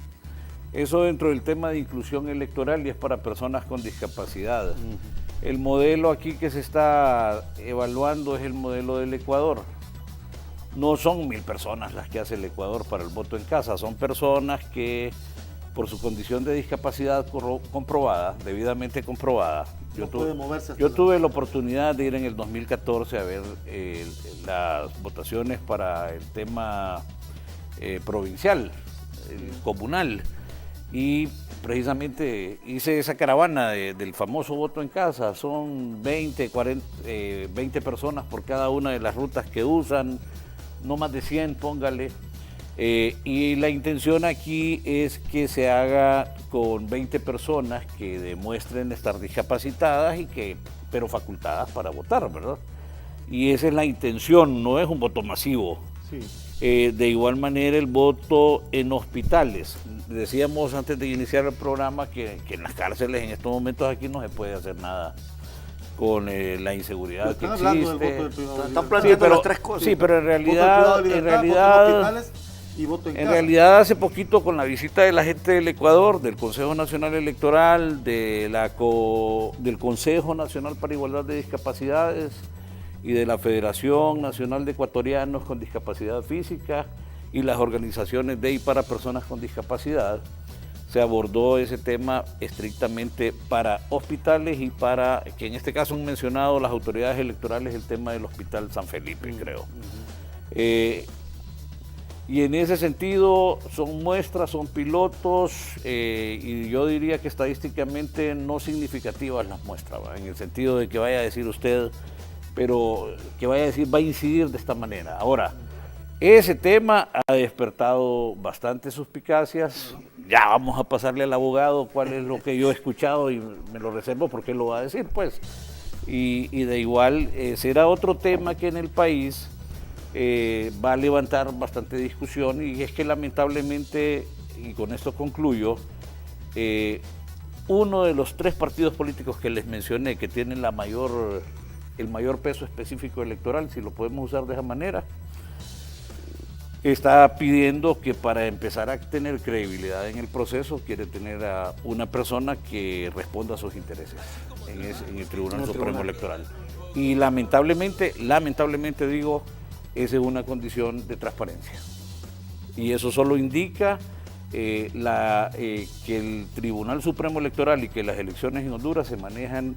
Eso dentro del tema de inclusión electoral y es para personas con discapacidad. El modelo aquí que se está evaluando es el modelo del Ecuador. No son 1,000 personas las que hace el Ecuador para el voto en casa, son personas que por su condición de discapacidad comprobada, debidamente comprobada. Yo tuve la oportunidad de ir en el 2014 a ver las votaciones para el tema provincial, comunal, y precisamente hice esa caravana del famoso voto en casa. Son 20 personas por cada una de las rutas que usan, no más de 100, póngale. Y la intención aquí es que se haga con 20 personas que demuestren estar discapacitadas pero facultadas para votar, ¿verdad? Y esa es la intención, no es un voto masivo.
Sí.
De igual manera el voto en hospitales. Decíamos antes de iniciar el programa que en las cárceles en estos momentos aquí no se puede hacer nada con la inseguridad que existe.
Están planteando las tres cosas.
Sí, pero en realidad hace poquito con la visita de la gente del Ecuador, del Consejo Nacional Electoral, del Consejo Nacional para Igualdad de Discapacidades y de la Federación Nacional de Ecuatorianos con Discapacidad Física y las organizaciones de y para personas con discapacidad, se abordó ese tema estrictamente para hospitales y para, que en este caso han mencionado las autoridades electorales, el tema del Hospital San Felipe, creo. Y en ese sentido son muestras, son pilotos, y yo diría que estadísticamente no significativas las muestras, ¿va? En el sentido de que vaya a decir usted, pero que vaya a decir va a incidir de esta manera. Ahora, ese tema ha despertado bastantes suspicacias. Ya vamos a pasarle al abogado cuál es lo que yo he escuchado y me lo reservo porque él lo va a decir, pues. Y de igual será otro tema que en el país va a levantar bastante discusión, y es que lamentablemente, y con esto concluyo, uno de los 3 partidos políticos que les mencioné que tienen el mayor peso específico electoral, si lo podemos usar de esa manera, está pidiendo que para empezar a tener credibilidad en el proceso quiere tener a una persona que responda a sus intereses en el Tribunal Supremo Electoral. Y lamentablemente digo, esa es una condición de transparencia. Y eso solo indica que el Tribunal Supremo Electoral y que las elecciones en Honduras se manejan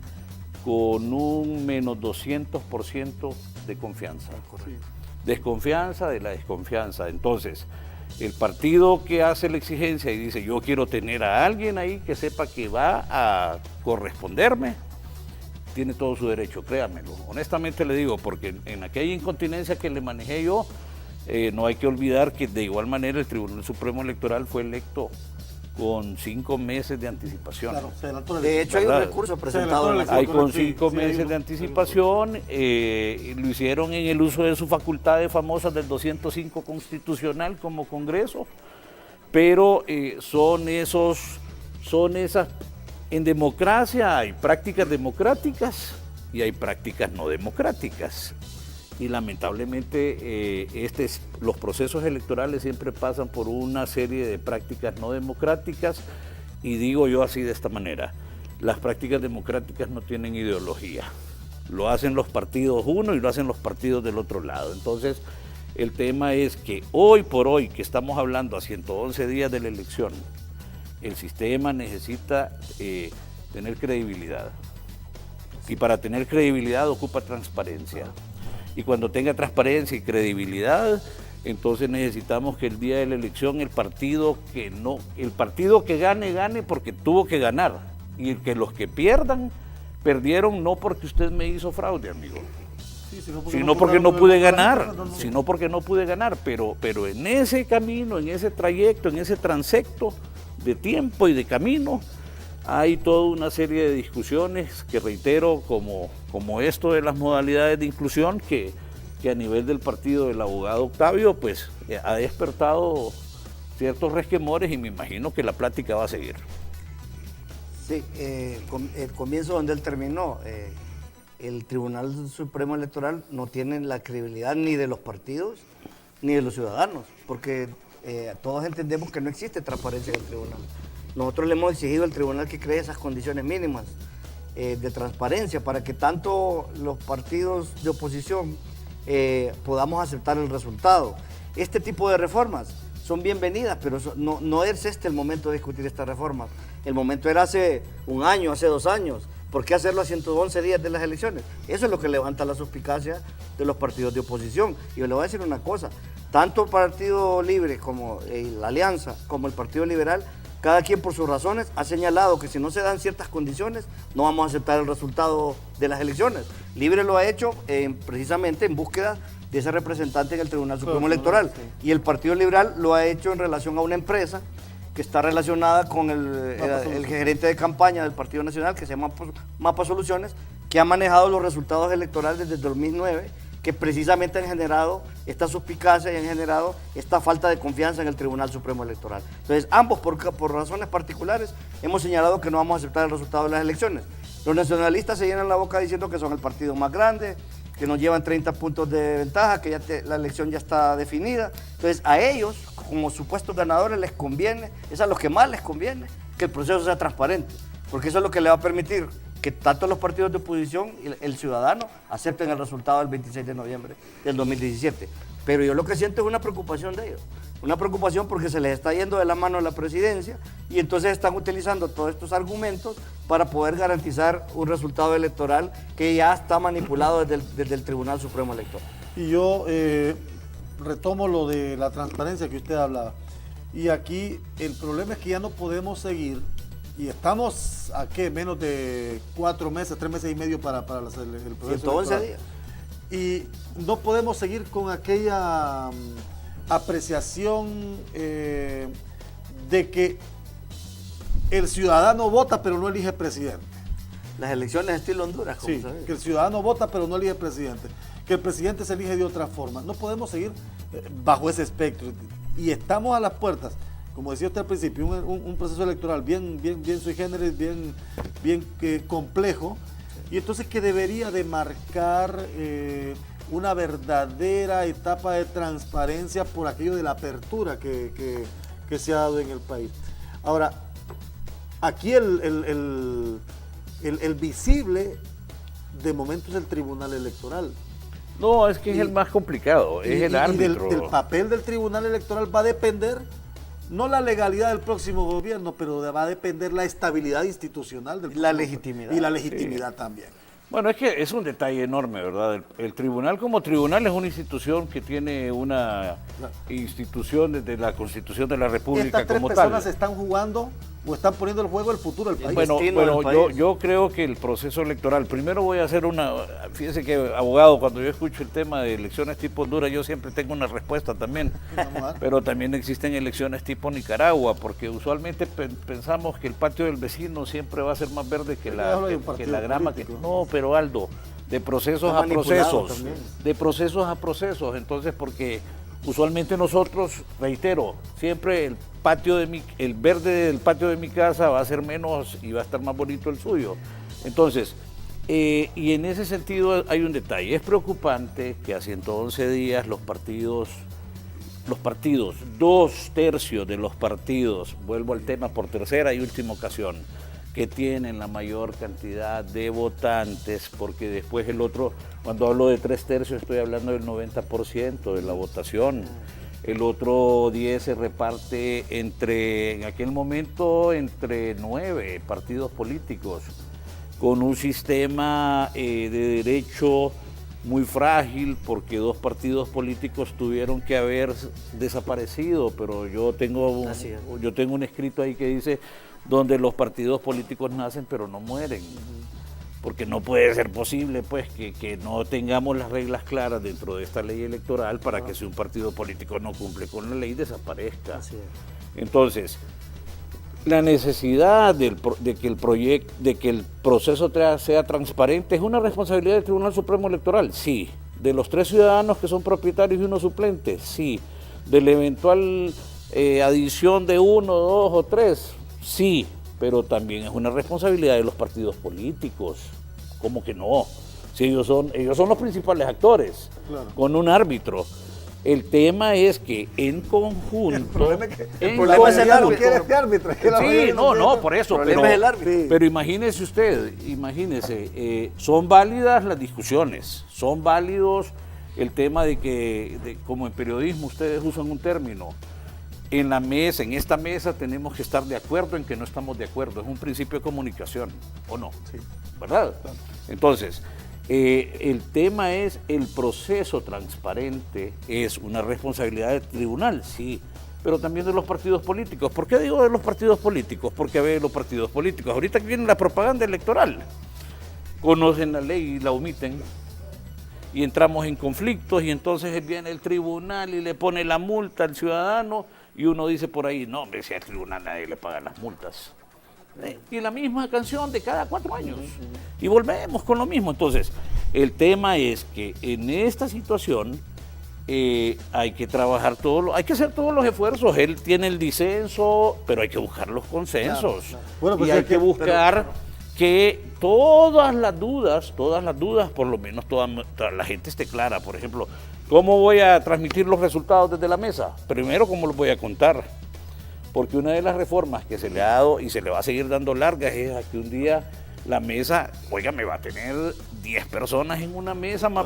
con un menos 200% de confianza. Desconfianza de la desconfianza. Entonces, el partido que hace la exigencia y dice yo quiero tener a alguien ahí que sepa que va a corresponderme, tiene todo su derecho, créanmelo. Honestamente le digo, porque en aquella incontinencia que le manejé yo, no hay que olvidar que de igual manera el Tribunal Supremo Electoral fue electo con 5 meses de anticipación.
Claro, se adelantó la
De
elección.
hecho, hay un
¿Verdad?
recurso
Se
presentado.
adelantó la
Hay
elección.
con 5
Sí,
meses
hay
de
un-
anticipación, lo hicieron en el uso de sus facultades famosas del 205 constitucional como Congreso, pero son esas, en democracia hay prácticas democráticas y hay prácticas no democráticas. Y lamentablemente los procesos electorales siempre pasan por una serie de prácticas no democráticas, y digo yo así de esta manera: las prácticas democráticas no tienen ideología, lo hacen los partidos uno y lo hacen los partidos del otro lado. Entonces el tema es que hoy por hoy, que estamos hablando a 111 días de la elección, el sistema necesita tener credibilidad, y para tener credibilidad ocupa transparencia. Y cuando tenga transparencia y credibilidad, entonces necesitamos que el día de la elección el partido que gane porque tuvo que ganar, y que los que pierdan, perdieron no porque usted me hizo fraude, amigo,
Sí,
sino porque no pude ganar,
no.
sino porque no pude ganar, pero en ese camino, en ese trayecto, en ese transecto de tiempo y de camino, hay toda una serie de discusiones que, reitero, como esto de las modalidades de inclusión, que a nivel del partido del abogado Octavio, pues ha despertado ciertos resquemores, y me imagino que la plática va a seguir.
Sí, el comienzo donde él terminó, el Tribunal Supremo Electoral no tiene la credibilidad ni de los partidos ni de los ciudadanos, porque todos entendemos que no existe transparencia en el tribunal. Nosotros le hemos exigido al tribunal que cree esas condiciones mínimas de transparencia para que tanto los partidos de oposición podamos aceptar el resultado. Este tipo de reformas son bienvenidas, pero no es este el momento de discutir estas reformas. El momento era hace un año, hace 2 años. ¿Por qué hacerlo a 111 días de las elecciones? Eso es lo que levanta la suspicacia de los partidos de oposición. Y yo le voy a decir una cosa, tanto el Partido Libre como la Alianza, como el Partido Liberal, cada quien por sus razones ha señalado que si no se dan ciertas condiciones, no vamos a aceptar el resultado de las elecciones. Libre lo ha hecho precisamente en búsqueda de ese representante en el Tribunal Supremo Electoral.
Sí.
Y el Partido Liberal lo ha hecho en relación a una empresa que está relacionada con el gerente de campaña del Partido Nacional, que se llama Mapa Soluciones, que ha manejado los resultados electorales desde el 2009, que precisamente han generado esta suspicacia y han generado esta falta de confianza en el Tribunal Supremo Electoral. Entonces, ambos, por razones particulares, hemos señalado que no vamos a aceptar el resultado de las elecciones. Los nacionalistas se llenan la boca diciendo que son el partido más grande, que nos llevan 30 puntos de ventaja, que la elección ya está definida. Entonces, a ellos, como supuestos ganadores, les conviene, es a los que más les conviene, que el proceso sea transparente, porque eso es lo que le va a permitir que tanto los partidos de oposición y el ciudadano acepten el resultado del 26 de noviembre del 2017. Pero yo lo que siento es una preocupación de ellos, una preocupación porque se les está yendo de la mano la presidencia y entonces están utilizando todos estos argumentos para poder garantizar un resultado electoral que ya está manipulado desde el Tribunal Supremo Electoral.
Y yo retomo lo de la transparencia que usted hablaba. Y aquí el problema es que ya no podemos seguir, y estamos a qué, menos de 4 meses, 3 meses y medio para el proceso
111
electoral.
días.
Y no podemos seguir con aquella apreciación de que el ciudadano vota pero no elige presidente.
Las elecciones estilo Honduras, como
Sí,
sabes.
que el ciudadano vota pero no elige presidente, que el presidente se elige de otra forma. No podemos seguir bajo ese espectro. Y estamos a las puertas, como decía usted al principio, un proceso electoral bien sui generis, bien complejo, y entonces que debería de marcar una verdadera etapa de transparencia por aquello de la apertura que se ha dado en el país. Ahora, aquí el visible de momento es el Tribunal Electoral.
No, es que es el más complicado, es el árbitro.
Del papel del Tribunal Electoral va a depender, no la legalidad del próximo gobierno, pero va a depender la estabilidad institucional del
La legitimidad.
Y la legitimidad también.
Bueno, es que es un detalle enorme, ¿verdad? El tribunal como tribunal es una institución que tiene una institución desde la Constitución de la República
Estas tres
como
personas
tal.
están jugando o están poniendo en juego el futuro del país.
Bueno,
destino del país.
yo creo que el proceso electoral, primero voy a hacer fíjese que abogado, cuando yo escucho el tema de elecciones tipo Honduras, yo siempre tengo una respuesta también,
Vamos a ver.
pero también existen elecciones tipo Nicaragua, porque usualmente pensamos que el patio del vecino siempre va a ser más verde que
Habla de un
que
partido
la grama.
político.
No, pero Aldo, de procesos
Está
a
manipulado
procesos,
también.
de procesos a procesos, entonces porque usualmente nosotros, reitero, siempre el verde del patio de mi casa va a ser menos y va a estar más bonito el suyo. Entonces, y en ese sentido hay un detalle. Es preocupante que a 111 días los partidos, 2/3 de los partidos, vuelvo al tema por tercera y última ocasión, que tienen la mayor cantidad de votantes, porque después el otro, cuando hablo de 3/3 estoy hablando del 90% de la votación. El otro 10 se reparte en aquel momento, entre 9 partidos políticos, con un sistema de derecho muy frágil, porque 2 partidos políticos tuvieron que haber desaparecido, pero yo tengo un escrito ahí que dice, donde los partidos políticos nacen pero no mueren. Porque no puede ser posible pues que no tengamos las reglas claras dentro de esta ley electoral para que si un partido político no cumple con la ley desaparezca.
Así es.
Entonces, la necesidad de que el proceso sea transparente es una responsabilidad del Tribunal Supremo Electoral, sí. De los 3 ciudadanos que son propietarios y 1 suplente, sí. De la eventual adición de 1, 2 o 3, sí. Pero también es una responsabilidad de los partidos políticos. ¿Cómo que no? Si ellos son los principales actores,
Claro.
con un árbitro. El tema es que en conjunto...
El problema es el árbitro.
¿Quién es este árbitro? Es que la
Sí,
mayoría
no, por eso.
El problema es el árbitro.
Sí.
Pero imagínese usted, son válidas las discusiones, son válidos el tema de que, como en periodismo ustedes usan un término, en esta mesa tenemos que estar de acuerdo en que no estamos de acuerdo, es un principio de comunicación, ¿o no?
Sí.
¿Verdad? Entonces, el tema es el proceso transparente, es una responsabilidad del tribunal, sí, pero también de los partidos políticos. ¿Por qué digo de los partidos políticos? Porque a ver, los partidos políticos, ahorita que viene la propaganda electoral, conocen la ley y la omiten, y entramos en conflictos, y entonces viene el tribunal y le pone la multa al ciudadano, y uno dice por ahí, no, hombre, si al tribunal nadie le paga las multas. Y la misma canción de cada 4 años. Y volvemos con lo mismo. Entonces, el tema es que en esta situación hay que trabajar hay que hacer todos los esfuerzos. Él tiene el disenso, pero hay que buscar los consensos.
Claro. Bueno, pues
y hay que buscar que todas las dudas, por lo menos toda la gente esté clara. Por ejemplo, ¿cómo voy a transmitir los resultados desde la mesa? Primero, ¿cómo los voy a contar? Porque una de las reformas que se le ha dado y se le va a seguir dando largas es a que un día la mesa, oiga, me va a tener 10 personas en una mesa, más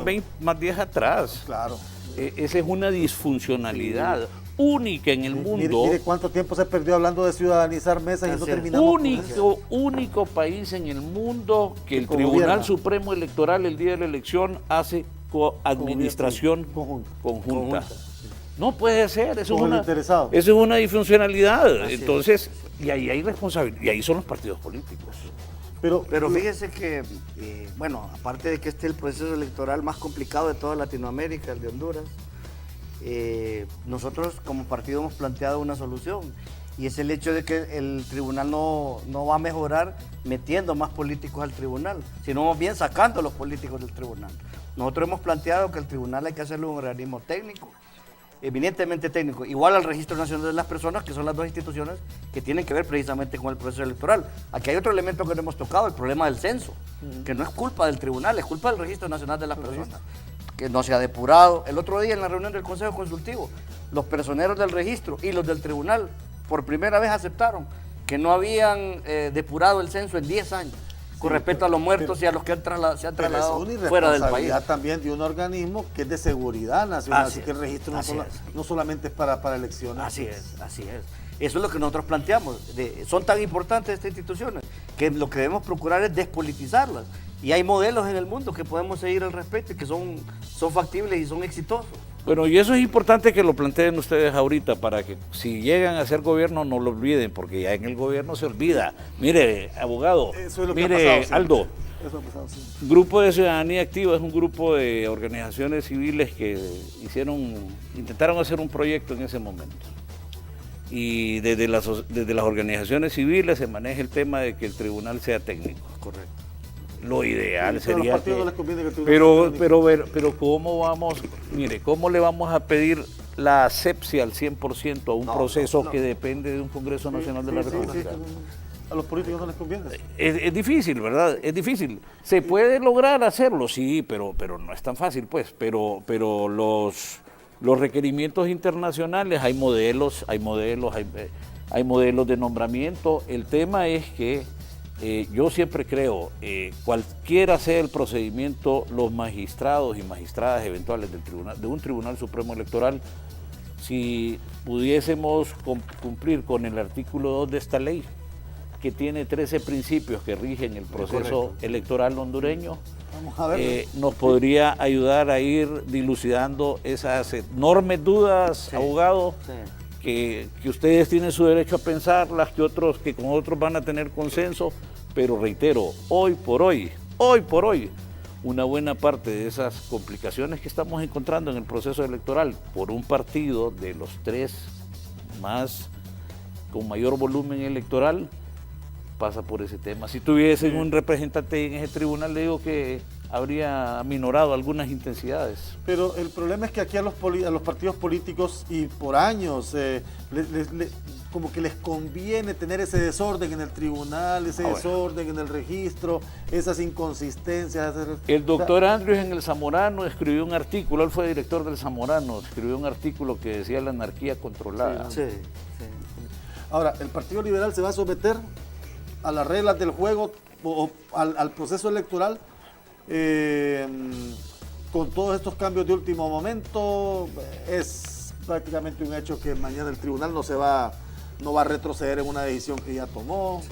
10 atrás.
Claro.
Esa es una disfuncionalidad única en el mundo.
Mire cuánto tiempo se perdió hablando de ciudadanizar mesas y no
Así es.
terminamos con eso.
Único país en el mundo que el
Que
Tribunal
gobierna.
Supremo Electoral el día de la elección hace administración conjunta. No puede ser, eso
Con el interesado.
es una disfuncionalidad.
Así es.
Entonces, y ahí hay responsabilidad, y ahí son los partidos políticos.
Pero fíjese que, bueno, aparte de que este es el proceso electoral más complicado de toda Latinoamérica, el de Honduras, nosotros como partido hemos planteado una solución, y es el hecho de que el tribunal no va a mejorar metiendo más políticos al tribunal, sino más bien sacando a los políticos del tribunal. Nosotros hemos planteado que el tribunal hay que hacerlo un organismo técnico, eminentemente técnico, igual al Registro Nacional de las Personas, que son las dos instituciones que tienen que ver precisamente con el proceso electoral. Aquí hay otro elemento que no hemos tocado, el problema del censo, que no es culpa del tribunal, es culpa del Registro Nacional de las Personas. que no se ha depurado. El otro día en la reunión del Consejo Consultivo, los personeros del registro y los del tribunal por primera vez aceptaron que no habían depurado el censo en 10 años con respecto a los muertos y a los que se han trasladado fuera del país.
También de un organismo que es de seguridad nacional, así que el registro no solamente es para elecciones.
Así es. Eso es lo que nosotros planteamos. Son tan importantes estas instituciones que lo que debemos procurar es despolitizarlas. Y hay modelos en el mundo que podemos seguir al respecto y que son factibles y son exitosos.
Bueno, y eso es importante que lo planteen ustedes ahorita para que si llegan a ser gobierno no lo olviden, porque ya en el gobierno se olvida. Mire, abogado,
Eso es lo que ha
mire,
pasado siempre.
Aldo,
Eso ha pasado siempre.
Grupo de Ciudadanía Activa es un grupo de organizaciones civiles que intentaron hacer un proyecto en ese momento. Y desde las organizaciones civiles se maneja el tema de que el tribunal sea técnico.
Correcto.
Lo ideal
Sí, pero a los
sería
partidos
que...
no les conviene que el tribunal sea técnico.
Pero ¿cómo vamos? Mire, ¿cómo le vamos a pedir la asepsia al 100% a un proceso que depende de un Congreso Nacional de la República?
A los políticos no les conviene.
Es difícil, ¿verdad? Es difícil. Se puede lograr hacerlo, sí, pero no es tan fácil, pues. Pero los requerimientos internacionales, hay modelos de nombramiento. El tema es que yo siempre creo, cualquiera sea el procedimiento, los magistrados y magistradas eventuales de un Tribunal Supremo Electoral, si pudiésemos cumplir con el artículo 2 de esta ley, que tiene 13 principios que rigen el proceso electoral hondureño,
Vamos a ver.
nos podría ayudar a ir dilucidando esas enormes dudas, abogado, que ustedes tienen su derecho a pensarlas, que con otros van a tener consenso, pero reitero, hoy por hoy, una buena parte de esas complicaciones que estamos encontrando en el proceso electoral por un partido de los 3 con mayor volumen electoral, pasa por ese tema. Si tuviesen un representante en ese tribunal, le digo que habría aminorado algunas intensidades.
Pero el problema es que aquí a los partidos políticos y por años como que les conviene tener ese desorden en el tribunal, ese desorden en el registro, esas inconsistencias.
El doctor Andrews en el Zamorano escribió un artículo, él fue director del Zamorano, escribió un artículo que decía la anarquía controlada.
Sí.
Ahora, ¿el Partido Liberal se va a someter a las reglas del juego o al proceso electoral con todos estos cambios de último momento? Es prácticamente un hecho que mañana el tribunal no va a retroceder en una decisión que ya tomó.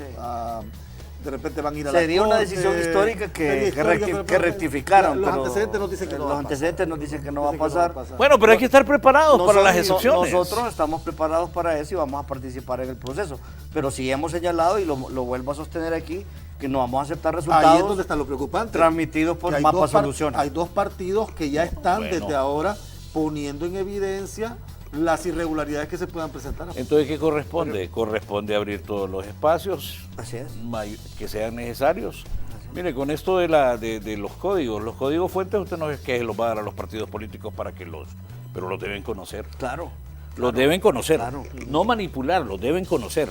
De repente van a ir a la
Sería una
corte.
decisión histórica que rectificaron.
Los
pero
antecedentes nos dicen que no va a pasar.
Los antecedentes nos dicen que no va a pasar.
Bueno, pero hay que estar preparados para las excepciones.
Nosotros estamos preparados para eso y vamos a participar en el proceso. Pero sí hemos señalado, y lo vuelvo a sostener aquí, que no vamos a aceptar resultados.
Ahí es donde está lo preocupante.
Transmitidos por Mapa Soluciones.
Hay 2 partidos que ya están desde ahora poniendo en evidencia las irregularidades que se puedan presentar.
Entonces, ¿qué corresponde? Corresponde abrir todos los espacios que sean necesarios. Mire, con esto de los códigos fuentes, usted no es que los va a dar a los partidos políticos pero los deben conocer.
Claro.
Los deben conocer, no manipular, los deben conocer.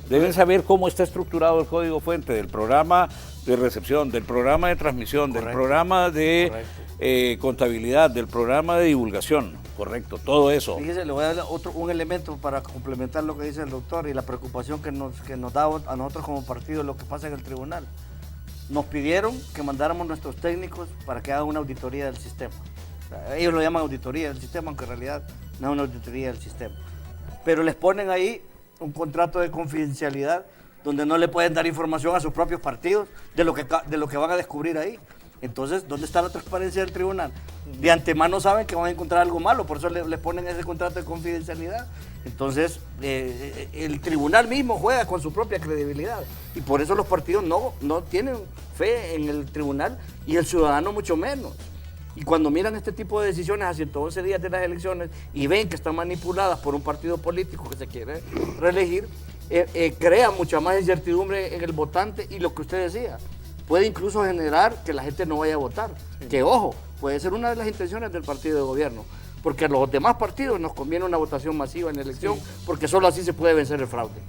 Deben saber cómo está estructurado el código fuente del programa de recepción, del programa de transmisión, del programa de contabilidad, del programa de divulgación. Correcto, todo eso.
Fíjese, le voy a dar un elemento para complementar lo que dice el doctor y la preocupación que nos da a nosotros como partido lo que pasa en el tribunal. Nos pidieron que mandáramos nuestros técnicos para que hagan una auditoría del sistema. Ellos lo llaman auditoría del sistema, aunque en realidad no es una auditoría del sistema. Pero les ponen ahí un contrato de confidencialidad donde no le pueden dar información a sus propios partidos de lo que van a descubrir ahí. Entonces, ¿dónde está la transparencia del tribunal? De antemano saben que van a encontrar algo malo, por eso les ponen ese contrato de confidencialidad. Entonces, el tribunal mismo juega con su propia credibilidad. Y por eso los partidos no tienen fe en el tribunal y el ciudadano mucho menos. Y cuando miran este tipo de decisiones a 111 días de las elecciones y ven que están manipuladas por un partido político que se quiere reelegir, crea mucha más incertidumbre en el votante y lo que usted decía, puede incluso generar que la gente no vaya a votar. Que ojo, puede ser una de las intenciones del partido de gobierno, porque a los demás partidos nos conviene una votación masiva en la elección, porque solo así se puede vencer el fraude.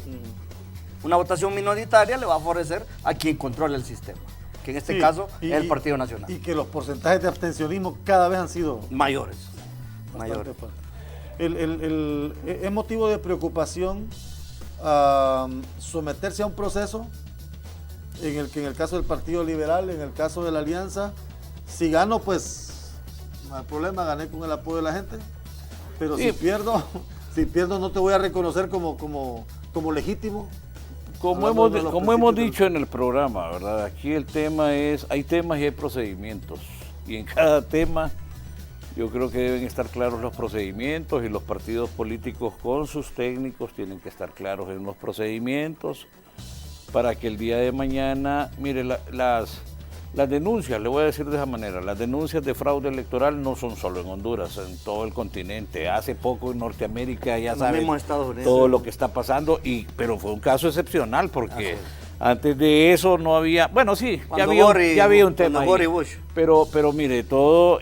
Una votación minoritaria le va a favorecer a quien controla el sistema, que en este
Sí,
caso
y-
es el Partido Nacional.
Y que los porcentajes de abstencionismo cada vez han sido
Mayores.
bastante fuertes. Es motivo de preocupación someterse a un proceso en el que en el caso del Partido Liberal, en el caso de la Alianza, si gano, pues no hay problema, gané con el apoyo de la gente, pero
Sí.
si pierdo no te voy a reconocer como legítimo.
Como
Hablando
hemos,
de los
como hemos
principios
dicho en el programa, ¿verdad? Aquí el tema es, hay temas y hay procedimientos. Y en cada tema yo creo que deben estar claros los procedimientos y los partidos políticos con sus técnicos tienen que estar claros en los procedimientos para que el día de mañana, mire, las denuncias, le voy a decir de esa manera, las denuncias de fraude electoral no son solo en Honduras, en todo el continente. Hace poco en Norteamérica ya
Los
saben
mismos Estados Unidos.
todo lo que está pasando, pero fue un caso excepcional porque
Así es.
antes de eso no había, bueno sí, ya
Cuando
había,
Boris-
ya había un tema
cuando
ahí.
Boris Bush.
Pero mire, todo...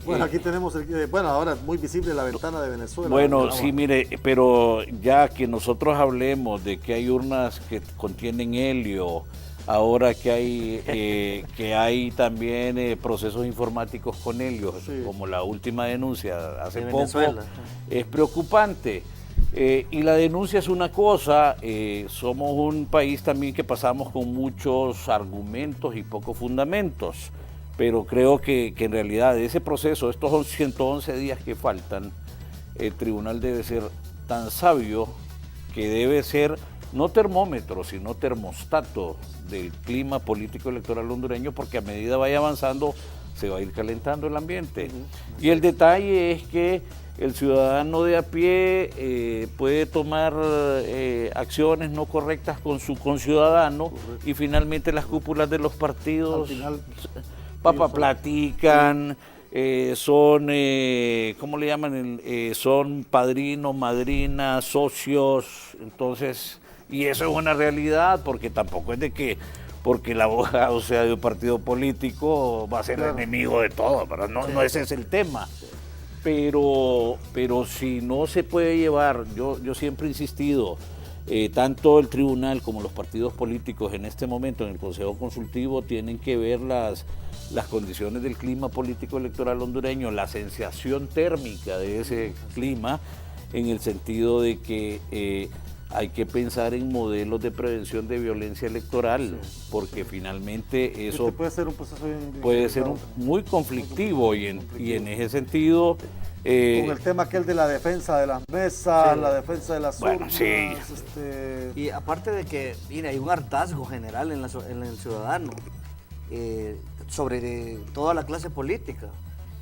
Bueno, aquí tenemos, ahora es muy visible la ventana de Venezuela.
Bueno,
Agua.
sí, mire, pero ya que nosotros hablemos de que hay urnas que contienen helio, ahora que hay también procesos informáticos con helio,
Sí.
como la última denuncia hace
De
poco,
Venezuela.
es preocupante. Y la denuncia es una cosa, somos un país también que pasamos con muchos argumentos y pocos fundamentos. Pero creo que en realidad de ese proceso, estos 111 días que faltan, el tribunal debe ser tan sabio que debe ser no termómetro, sino termostato del clima político electoral hondureño, porque a medida vaya avanzando se va a ir calentando el ambiente. Y el detalle es que el ciudadano de a pie puede tomar acciones no correctas con su conciudadano y finalmente las cúpulas de los partidos...
Al final,
platican, son, ¿cómo le llaman? Son padrinos, madrinas, socios, entonces, y eso es una realidad, porque tampoco es de que porque el abogado sea de un partido político va a ser
Claro.
enemigo de todo, ¿verdad? No ese es el tema. Pero si no se puede llevar, yo siempre he insistido, tanto el tribunal como los partidos políticos en este momento en el Consejo Consultivo tienen que ver las condiciones del clima político electoral hondureño, la sensación térmica de ese clima, en el sentido de que hay que pensar en modelos de prevención de violencia electoral, porque finalmente eso
puede ser un proceso
puede ser muy conflictivo y en ese sentido...
con el tema aquel de la defensa de las mesas,
Sí.
la defensa de las
Bueno,
urnas,
sí.
Y aparte de que, mire, hay un hartazgo general en el ciudadano sobre toda la clase política.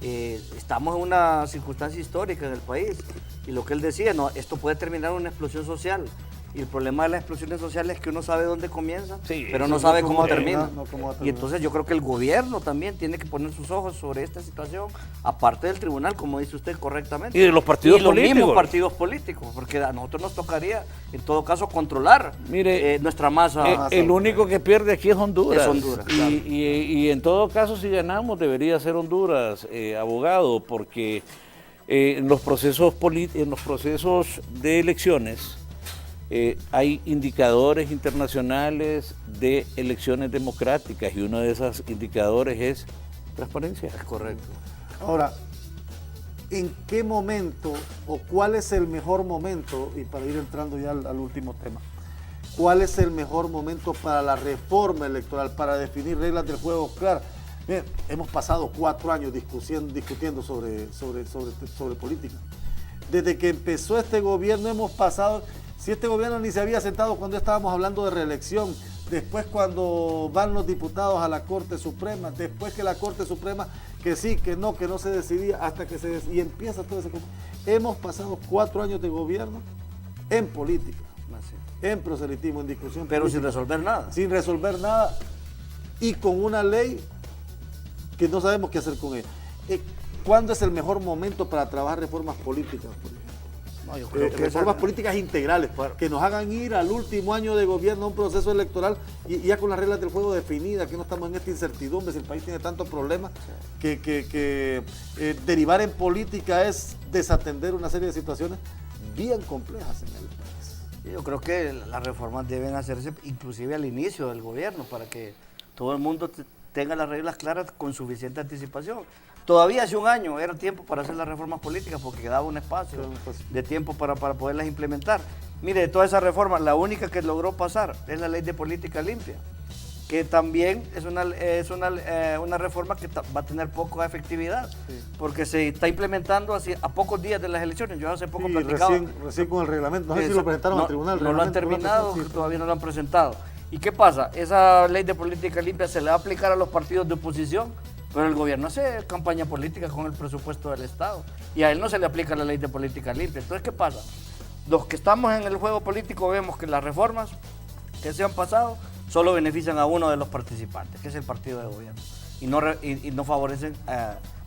Estamos en una circunstancia histórica en el país y lo que él decía, no, esto puede terminar en una explosión social. Y el problema de las explosiones sociales es que uno sabe dónde comienza,
Sí,
pero
sí,
no
no
sabe
cómo
cómo
va a terminar,
termina.
no cómo va a
Y
terminar.
entonces yo creo que el gobierno también tiene que poner sus ojos sobre esta situación, aparte del tribunal, como dice usted correctamente.
Y de los partidos
Y los
políticos.
mismos partidos políticos, porque a nosotros nos tocaría, en todo caso, controlar
Mire,
nuestra masa.
el único que pierde aquí es Honduras.
Es Honduras,
Y,
claro.
y en todo caso, si ganamos, debería ser Honduras, abogado, porque en los procesos de elecciones hay indicadores internacionales de elecciones democráticas y uno de esos indicadores es transparencia.
Es correcto.
Ahora, ¿en qué momento o cuál es el mejor momento, y para ir entrando ya al último tema, cuál es el mejor momento para la reforma electoral, para definir reglas del juego claras? Bien, hemos pasado 4 años discutiendo sobre política. Desde que empezó este gobierno hemos pasado, si este gobierno ni se había sentado cuando estábamos hablando de reelección, después cuando van los diputados a la Corte Suprema, después que la Corte Suprema, que sí, que no se decidía, hasta que y empieza todo ese... Hemos pasado 4 años de gobierno en política,
Así.
en proselitismo, en discusión
Pero sin
política,
resolver nada.
sin resolver nada y con una ley que no sabemos qué hacer con ella. ¿Cuándo es el mejor momento para trabajar reformas políticas, por ejemplo?
No, yo creo que
Reformas
esa-
políticas integrales, que nos hagan ir al último año de gobierno a un proceso electoral y ya con las reglas del juego definidas, que no estamos en esta incertidumbre, si el país tiene tantos problemas, que derivar en política es desatender una serie de situaciones bien complejas en el país.
Yo creo que las reformas deben hacerse inclusive al inicio del gobierno para que todo el mundo tenga las reglas claras con suficiente anticipación. Todavía hace un año era tiempo para hacer las reformas políticas porque quedaba un espacio de tiempo para poderlas implementar. Mire, de todas esas reformas, la única que logró pasar es la ley de política limpia, que también es una reforma que va a tener poca efectividad, porque se está implementando así a pocos días de las elecciones. Yo hace poco platicaba.
Recién con el reglamento, no sé si lo presentaron al tribunal.
No lo han terminado, todavía no lo han presentado. ¿Y qué pasa? Esa ley de política limpia se le va a aplicar a los partidos de oposición, pero el gobierno hace campaña política con el presupuesto del Estado y a él no se le aplica la ley de política limpia. Entonces, ¿qué pasa? Los que estamos en el juego político vemos que las reformas que se han pasado solo benefician a uno de los participantes, que es el partido de gobierno, y no favorecen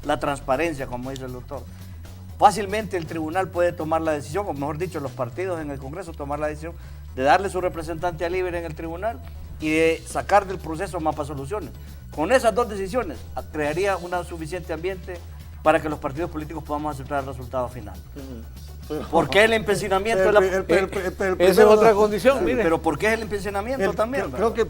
la transparencia, como dice el doctor. Fácilmente el tribunal puede tomar la decisión, o mejor dicho, los partidos en el Congreso tomar la decisión de darle su representante a libre en el tribunal y de sacar del proceso Mapa Soluciones. Con esas dos decisiones crearía un suficiente ambiente para que los partidos políticos podamos aceptar el resultado final. ¿Por qué el empecinamiento?
Esa es otra condición, mire.
Pero ¿por qué es el empecinamiento también?
Creo que,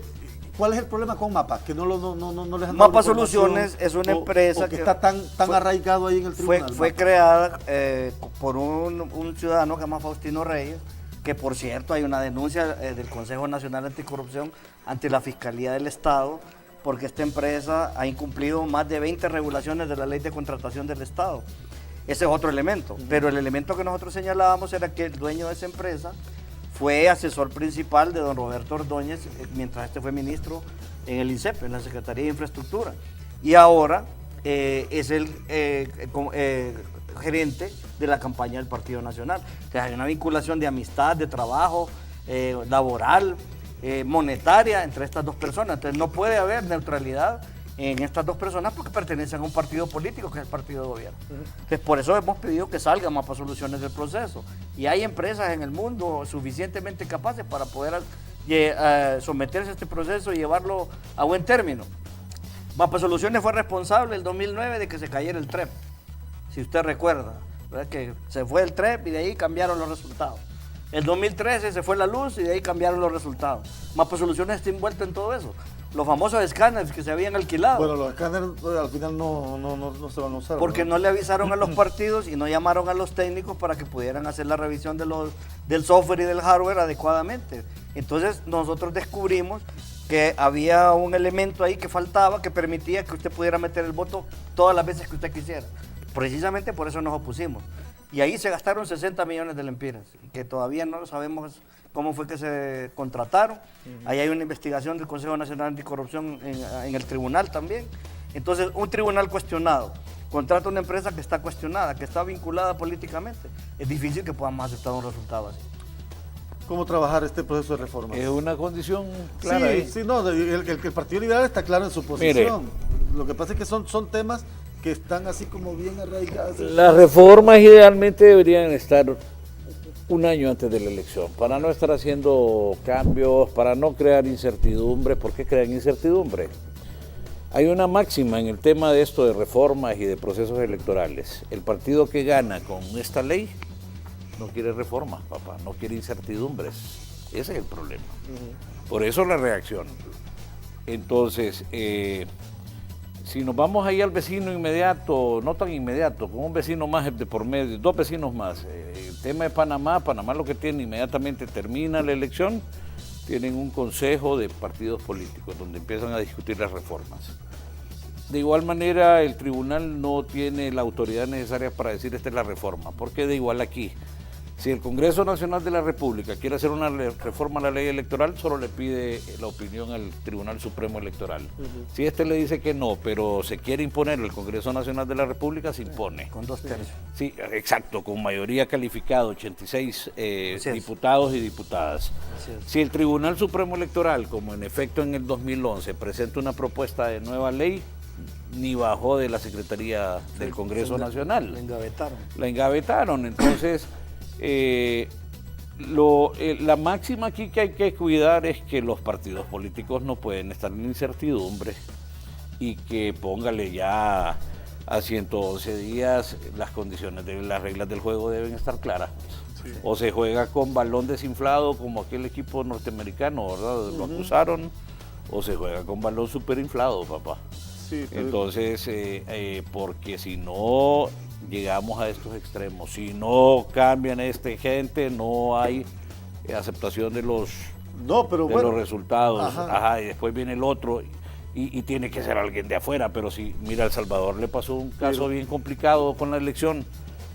¿cuál es el problema con Mapa? Que no les han dado
Mapa Soluciones es una empresa
que está tan arraigado ahí en el tribunal.
Fue creada por un ciudadano que se llama Faustino Reyes, que por cierto hay una denuncia del Consejo Nacional Anticorrupción ante la Fiscalía del Estado, porque esta empresa ha incumplido más de 20 regulaciones de la Ley de Contratación del Estado. Ese es otro elemento, pero el elemento que nosotros señalábamos era que el dueño de esa empresa fue asesor principal de don Roberto Ordóñez mientras este fue ministro en el INSEP, en la Secretaría de Infraestructura, y ahora es el gerente de la campaña del Partido Nacional. Entonces hay una vinculación de amistad, de trabajo, laboral, monetaria entre estas dos personas. Entonces no puede haber neutralidad en estas dos personas porque pertenecen a un partido político que es el partido de gobierno. Entonces por eso hemos pedido que salgan Mapa Soluciones del proceso. Y hay empresas en el mundo suficientemente capaces para poder someterse a este proceso y llevarlo a buen término. Mapa Soluciones fue responsable el 2009 de que se cayera el TREP, si usted recuerda, ¿verdad? Que se fue el TREP y de ahí cambiaron los resultados. El 2013 se fue la luz y de ahí cambiaron los resultados. Mapa Soluciones está envuelto en todo eso. Los famosos escáneres que se habían alquilado.
Bueno, los escáneres al final no se van a usar.
Porque no le avisaron a los partidos y no llamaron a los técnicos para que pudieran hacer la revisión del software y del hardware adecuadamente. Entonces nosotros descubrimos que había un elemento ahí que faltaba que permitía que usted pudiera meter el voto todas las veces que usted quisiera. Precisamente por eso nos opusimos. Y ahí se gastaron 60 millones de lempiras, que todavía no sabemos cómo fue que se contrataron. Ahí hay una investigación del Consejo Nacional Anticorrupción en el tribunal también. Entonces, un tribunal cuestionado contrata una empresa que está cuestionada, que está vinculada políticamente. Es difícil que podamos aceptar un resultado así.
¿Cómo trabajar este proceso de reforma?
Es una condición clara.
El Partido Liberal está claro en su posición. Mire, lo que pasa es que son temas que están así como bien arraigados.
Las reformas idealmente deberían estar un año antes de la elección, para no estar haciendo cambios, para no crear incertidumbre. ¿Por qué crean incertidumbre? Hay una máxima en el tema de esto de reformas y de procesos electorales. El partido que gana con esta ley no quiere reformas, papá, no quiere incertidumbres. Ese es el problema. Por eso la reacción. Entonces, si nos vamos ahí al vecino inmediato, no tan inmediato, con un vecino más de por medio, dos vecinos más, el tema de Panamá lo que tiene inmediatamente termina la elección, tienen un consejo de partidos políticos donde empiezan a discutir las reformas. De igual manera, el tribunal no tiene la autoridad necesaria para decir esta es la reforma, porque de igual aquí, si el Congreso Nacional de la República quiere hacer una reforma a la ley electoral, solo le pide la opinión al Tribunal Supremo Electoral. Si este le dice que no, pero se quiere imponer el Congreso Nacional de la República, se impone.
Con 2/3.
Sí, exacto, con mayoría calificada, 86 diputados y diputadas. Si el Tribunal Supremo Electoral, como en efecto en el 2011, presenta una propuesta de nueva ley, ni bajó de la Secretaría del Congreso Nacional. La engavetaron, entonces... la máxima aquí que hay que cuidar es que los partidos políticos no pueden estar en incertidumbre y que póngale ya a 111 días las condiciones de las reglas del juego deben estar claras. O se juega con balón desinflado como aquel equipo norteamericano, ¿verdad? Lo acusaron, o se juega con balón súper inflado, papá.
Sí,
Entonces, porque si no llegamos a estos extremos, si no cambian gente, no hay aceptación de los
no, pero
de
bueno,
los resultados.
ajá.
Ajá, y después viene el otro y tiene que ser alguien de afuera. Pero si, mira, a El Salvador le pasó un caso bien complicado con la elección.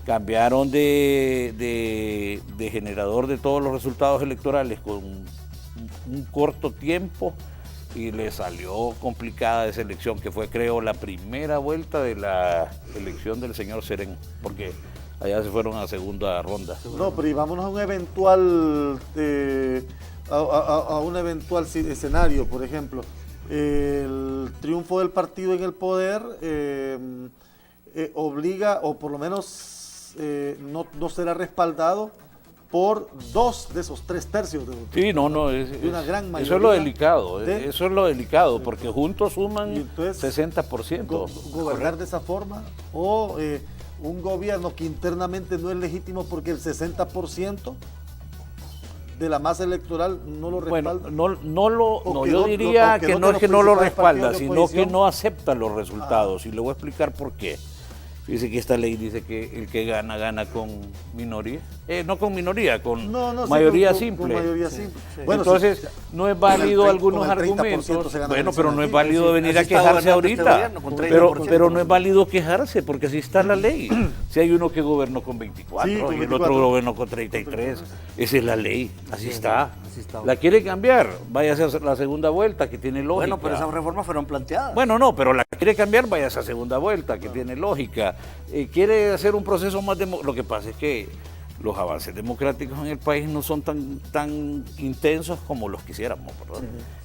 Cambiaron de generador de todos los resultados electorales con un corto tiempo y le salió complicada esa elección, que fue, creo, la primera vuelta de la elección del señor Serén, porque allá se fueron a segunda ronda.
No, pero y vámonos a un eventual a un eventual escenario, por ejemplo, el triunfo del partido en el poder obliga, o por lo menos no será respaldado por 2 de esos 3/3
Sí, no,
de una gran
eso
mayoría
es lo delicado,
de-
eso es lo delicado, porque juntos
Y
suman
entonces,
60%.
gobernar de esa forma, o un gobierno que internamente no es legítimo porque el 60% de la masa electoral no lo
Bueno,
respalda.
no,
que
yo
no-
diría
o que
que
no
no
de
es que
los
no lo
principales
respalda,
partidos de
sino que
oposición.
no acepta los resultados. Y le voy a explicar por qué. Fíjese que esta ley dice que el que gana, gana con minoría. No con minoría, con
Sí,
mayoría
con
simple.
mayoría simple. Bueno,
Entonces,
sí,
no es válido
con el
algunos
30%
argumentos.
se gana
Bueno,
la
pero no es
elección
válido
aquí.
venir a
Así está
quejarse
gobernando este
ahorita.
gobierno, con 30%.
Pero no es válido quejarse, porque así está la ley. Si hay uno que gobernó con 24
Sí, con
y el
24.
otro gobernó con 33, esa es la ley. Así está.
así está.
La quiere cambiar, váyase a hacer la segunda vuelta, que tiene lógica.
Bueno, pero esas reformas fueron planteadas.
Bueno, no, pero la quiere cambiar, vaya a esa segunda vuelta, que tiene lógica. Quiere hacer un proceso más lo que pasa es que los avances democráticos en el país no son tan intensos como los quisiéramos, ¿verdad?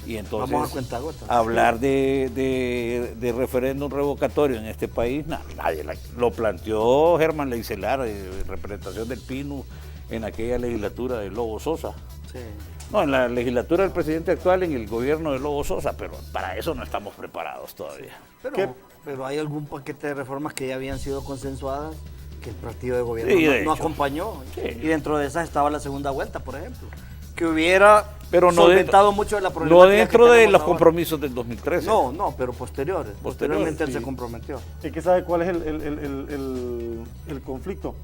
Y entonces,
Vamos a cuentagotas.
hablar de referéndum revocatorio en este país, nadie lo planteó Germán Leicelar, representación del PINU, en aquella legislatura de Lobo Sosa.
Sí.
No, en la legislatura del presidente actual, en el gobierno de Lobo Sosa, pero para eso no estamos preparados todavía.
Pero hay algún paquete de reformas que ya habían sido consensuadas que el partido de gobierno
Sí, de
no
hecho.
acompañó.
Sí.
Y dentro de esas estaba la segunda vuelta, por ejemplo, que hubiera
Pero no
solventado
dentro,
mucho de la problemática
no dentro
que
de
tenemos
los
ahora.
compromisos del 2013.
No, pero posteriores. Posteriormente él
sí.
se comprometió.
Es que sabe cuál es el conflicto.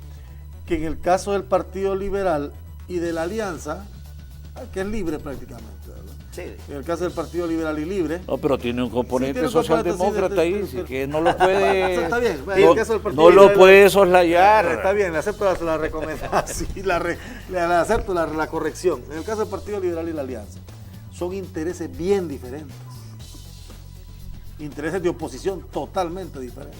Que en el caso del Partido Liberal y de la Alianza, que es libre prácticamente, ¿verdad?
Sí.
En el caso del Partido Liberal y Libre,
No, pero tiene un componente
tiene un componente,
socialdemócrata
sí,
ahí,
sí,
que no lo puede,
Está bien, bueno,
no,
en el caso del Partido
no lo
Liberal-
puede soslayar.
Está bien, le acepto la recomendación, sí, le acepto la corrección. En el caso del Partido Liberal y la Alianza, son intereses bien diferentes. Intereses de oposición totalmente diferentes.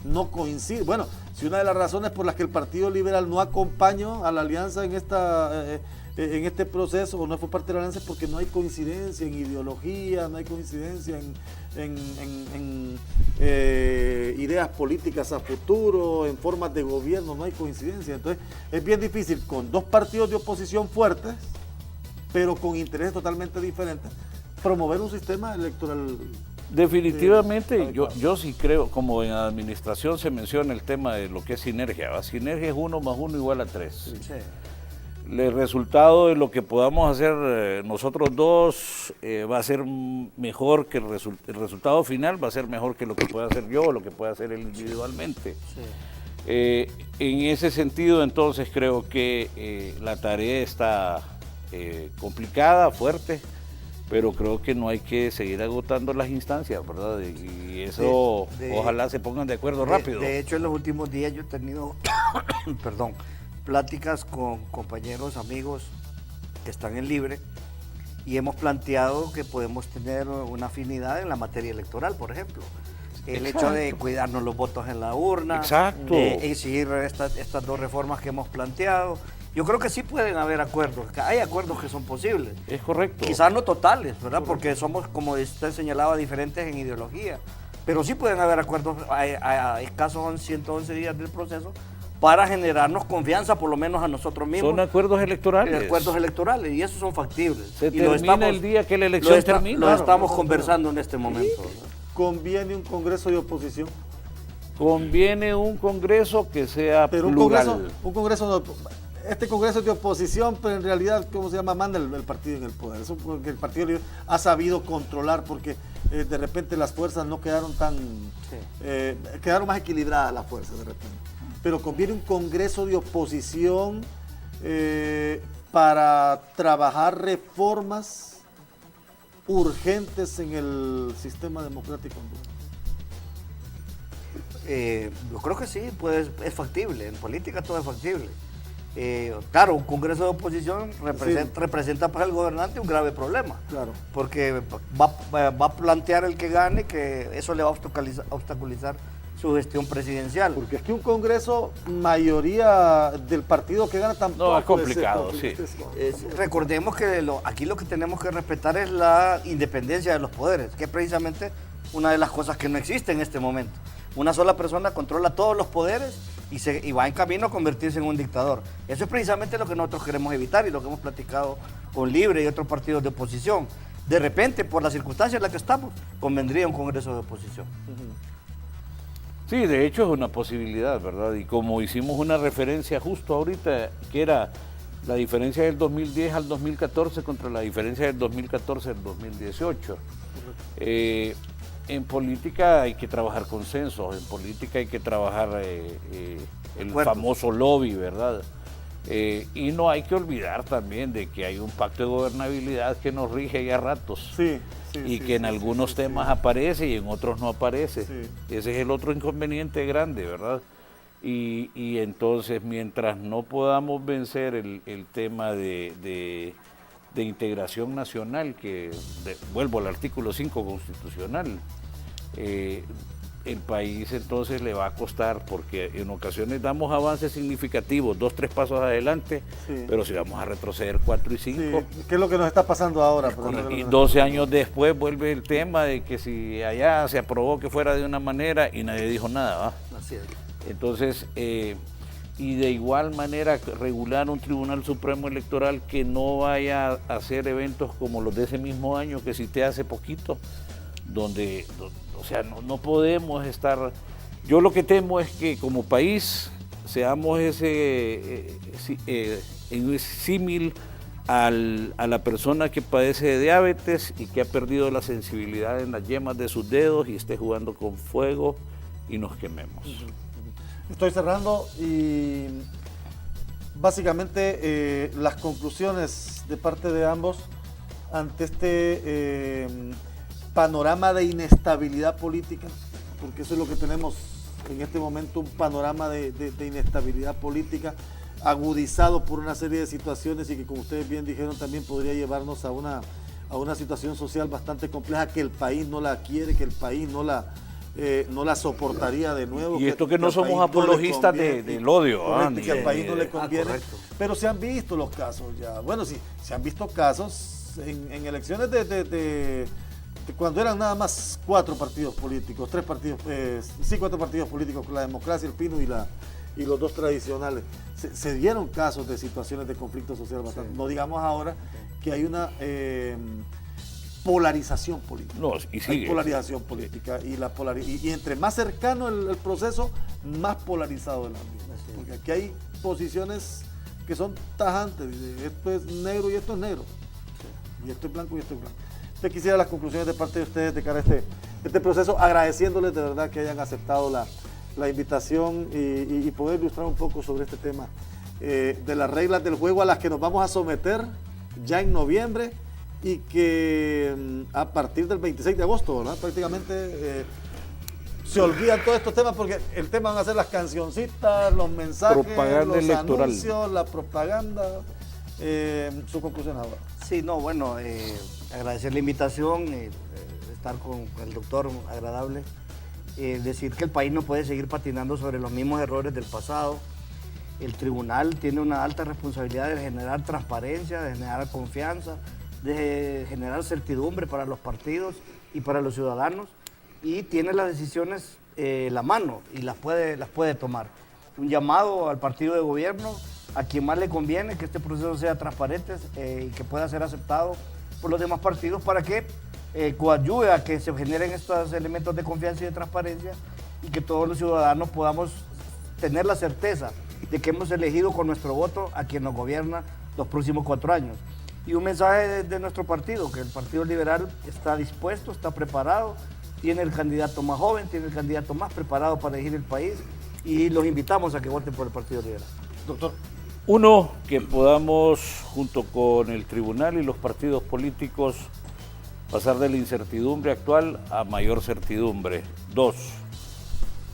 No coinciden. Bueno, si una de las razones por las que el Partido Liberal no acompañó a la Alianza en este proceso, o no fue parte de la Alianza, es porque no hay coincidencia en ideología, no hay coincidencia en ideas políticas a futuro, en formas de gobierno, no hay coincidencia. Entonces, es bien difícil con dos partidos de oposición fuertes, pero con intereses totalmente diferentes, promover un sistema electoral.
Definitivamente, yo sí creo, como en administración se menciona el tema de lo que es sinergia, ¿va? Sinergia es 1 más 1 igual a 3.
Sí.
El resultado de lo que podamos hacer nosotros dos va a ser mejor que el resultado final, va a ser mejor que lo que pueda hacer yo o lo que pueda hacer él individualmente.
Sí.
En ese sentido, entonces, creo que la tarea está complicada, fuerte, pero creo que no hay que seguir agotando las instancias, ¿verdad? Y eso, ojalá se pongan de acuerdo rápido.
De hecho, en los últimos días yo he tenido, perdón, pláticas con compañeros, amigos que están en Libre y hemos planteado que podemos tener una afinidad en la materia electoral, por ejemplo. El hecho de cuidarnos los votos en la urna,
Exacto.
exigir estas dos reformas que hemos planteado. Yo creo que sí pueden haber acuerdos, que hay acuerdos que son posibles.
Es correcto.
Quizás no totales, ¿verdad? Porque somos, como usted señalaba, diferentes en ideología. Pero sí pueden haber acuerdos a escasos 111 días del proceso para generarnos confianza, por lo menos a nosotros mismos.
Son acuerdos electorales.
Acuerdos electorales, y esos son factibles.
Se
y lo
termina el día que la elección termina.
Lo
Claro,
estamos
claro,
conversando en este momento. ¿verdad?
Conviene un Congreso de oposición.
Conviene un Congreso que sea
Pero
plural.
un congreso este Congreso es de oposición, pero en realidad, ¿cómo se llama? Manda el partido en el poder. Eso porque el Partido Libre ha sabido controlar, porque de repente las fuerzas no quedaron tan... quedaron más equilibradas las fuerzas de repente. Pero conviene un Congreso de oposición para trabajar reformas urgentes en el sistema democrático hondureño.
Yo creo que sí, pues es factible, en política todo es factible. Claro, un Congreso de oposición representa para el gobernante un grave problema,
Claro.
porque va a plantear el que gane que eso le va a obstaculizar su gestión presidencial.
Porque es que un Congreso, mayoría del partido que gana tampoco
No, es complicado, sí.
Recordemos que aquí lo que tenemos que respetar es la independencia de los poderes, que es precisamente una de las cosas que no existe en este momento. Una sola persona controla todos los poderes y va en camino a convertirse en un dictador. Eso es precisamente lo que nosotros queremos evitar y lo que hemos platicado con Libre y otros partidos de oposición. De repente, por las circunstancias en las que estamos, convendría un Congreso de oposición.
Sí, de hecho es una posibilidad, ¿verdad? Y como hicimos una referencia justo ahorita, que era la diferencia del 2010 al 2014 contra la diferencia del 2014 al 2018. En política hay que trabajar consensos, en política hay que trabajar el famoso lobby, ¿verdad? Y no hay que olvidar también de que hay un pacto de gobernabilidad que nos rige ya a ratos. Y que en algunos temas aparece y en otros no aparece. Ese es el otro inconveniente grande, ¿verdad? Y entonces, mientras no podamos vencer el tema de integración nacional, vuelvo al artículo 5 constitucional, el país entonces le va a costar, porque en ocasiones damos avances significativos, 2, 3 pasos adelante, pero si vamos a retroceder 4 y 5.
¿Qué es lo que nos está pasando ahora?
Y 12 años después vuelve el tema de que si allá se aprobó que fuera de una manera y nadie dijo nada, ¿va?
Así es.
Entonces, y de igual manera regular un Tribunal Supremo Electoral que no vaya a hacer eventos como los de ese mismo año que cité hace poquito, donde o sea, no podemos estar... Yo lo que temo es que como país seamos ese símil a la persona que padece de diabetes y que ha perdido la sensibilidad en las yemas de sus dedos y esté jugando con fuego y nos quememos.
Estoy cerrando y básicamente las conclusiones de parte de ambos ante este panorama de inestabilidad política, porque eso es lo que tenemos en este momento, un panorama de inestabilidad política agudizado por una serie de situaciones y que, como ustedes bien dijeron, también podría llevarnos a una situación social bastante compleja, que el país no la quiere, que el país no la soportaría de nuevo.
Y esto que no somos apologistas del odio.
Que al país no le conviene. Pero se han visto los casos ya. Bueno, sí, se han visto casos en elecciones de cuando eran nada más 4 partidos políticos, 4 partidos políticos, con la democracia, el Pino y los 2 tradicionales. Se dieron casos de situaciones de conflicto social bastante. No digamos ahora que hay una polarización política.
No, y sigue.
Hay polarización política y entre más cercano el proceso, más polarizado el ambiente. Porque aquí hay posiciones que son tajantes. Esto es negro y esto es negro. Y esto es blanco y esto es blanco. Usted quisiera las conclusiones de parte de ustedes de cara a este proceso, agradeciéndoles de verdad que hayan aceptado la invitación y poder ilustrar un poco sobre este tema de las reglas del juego a las que nos vamos a someter ya en noviembre y que a partir del 26 de agosto, ¿verdad? Prácticamente se olvidan todos estos temas porque el tema van a ser las cancioncitas, los mensajes,
propaganda
los
electoral,
anuncios, la propaganda. Su conclusión ahora.
Sí, no, bueno, agradecer la invitación, estar con el doctor, agradable. Decir que el país no puede seguir patinando sobre los mismos errores del pasado. El tribunal tiene una alta responsabilidad de generar transparencia, de generar confianza, de generar certidumbre para los partidos y para los ciudadanos, y tiene las decisiones en la mano y las puede tomar. Un llamado al partido de gobierno, a quien más le conviene que este proceso sea transparente y que pueda ser aceptado por los demás partidos para que coadyuve a que se generen estos elementos de confianza y de transparencia y que todos los ciudadanos podamos tener la certeza de que hemos elegido con nuestro voto a quien nos gobierna los próximos 4 años. Y un mensaje de nuestro partido, que el Partido Liberal está dispuesto, está preparado, tiene el candidato más joven, tiene el candidato más preparado para dirigir el país, y los invitamos a que voten por el Partido Liberal.
Doctor.
Uno, que podamos, junto con el tribunal y los partidos políticos, pasar de la incertidumbre actual a mayor certidumbre. 2,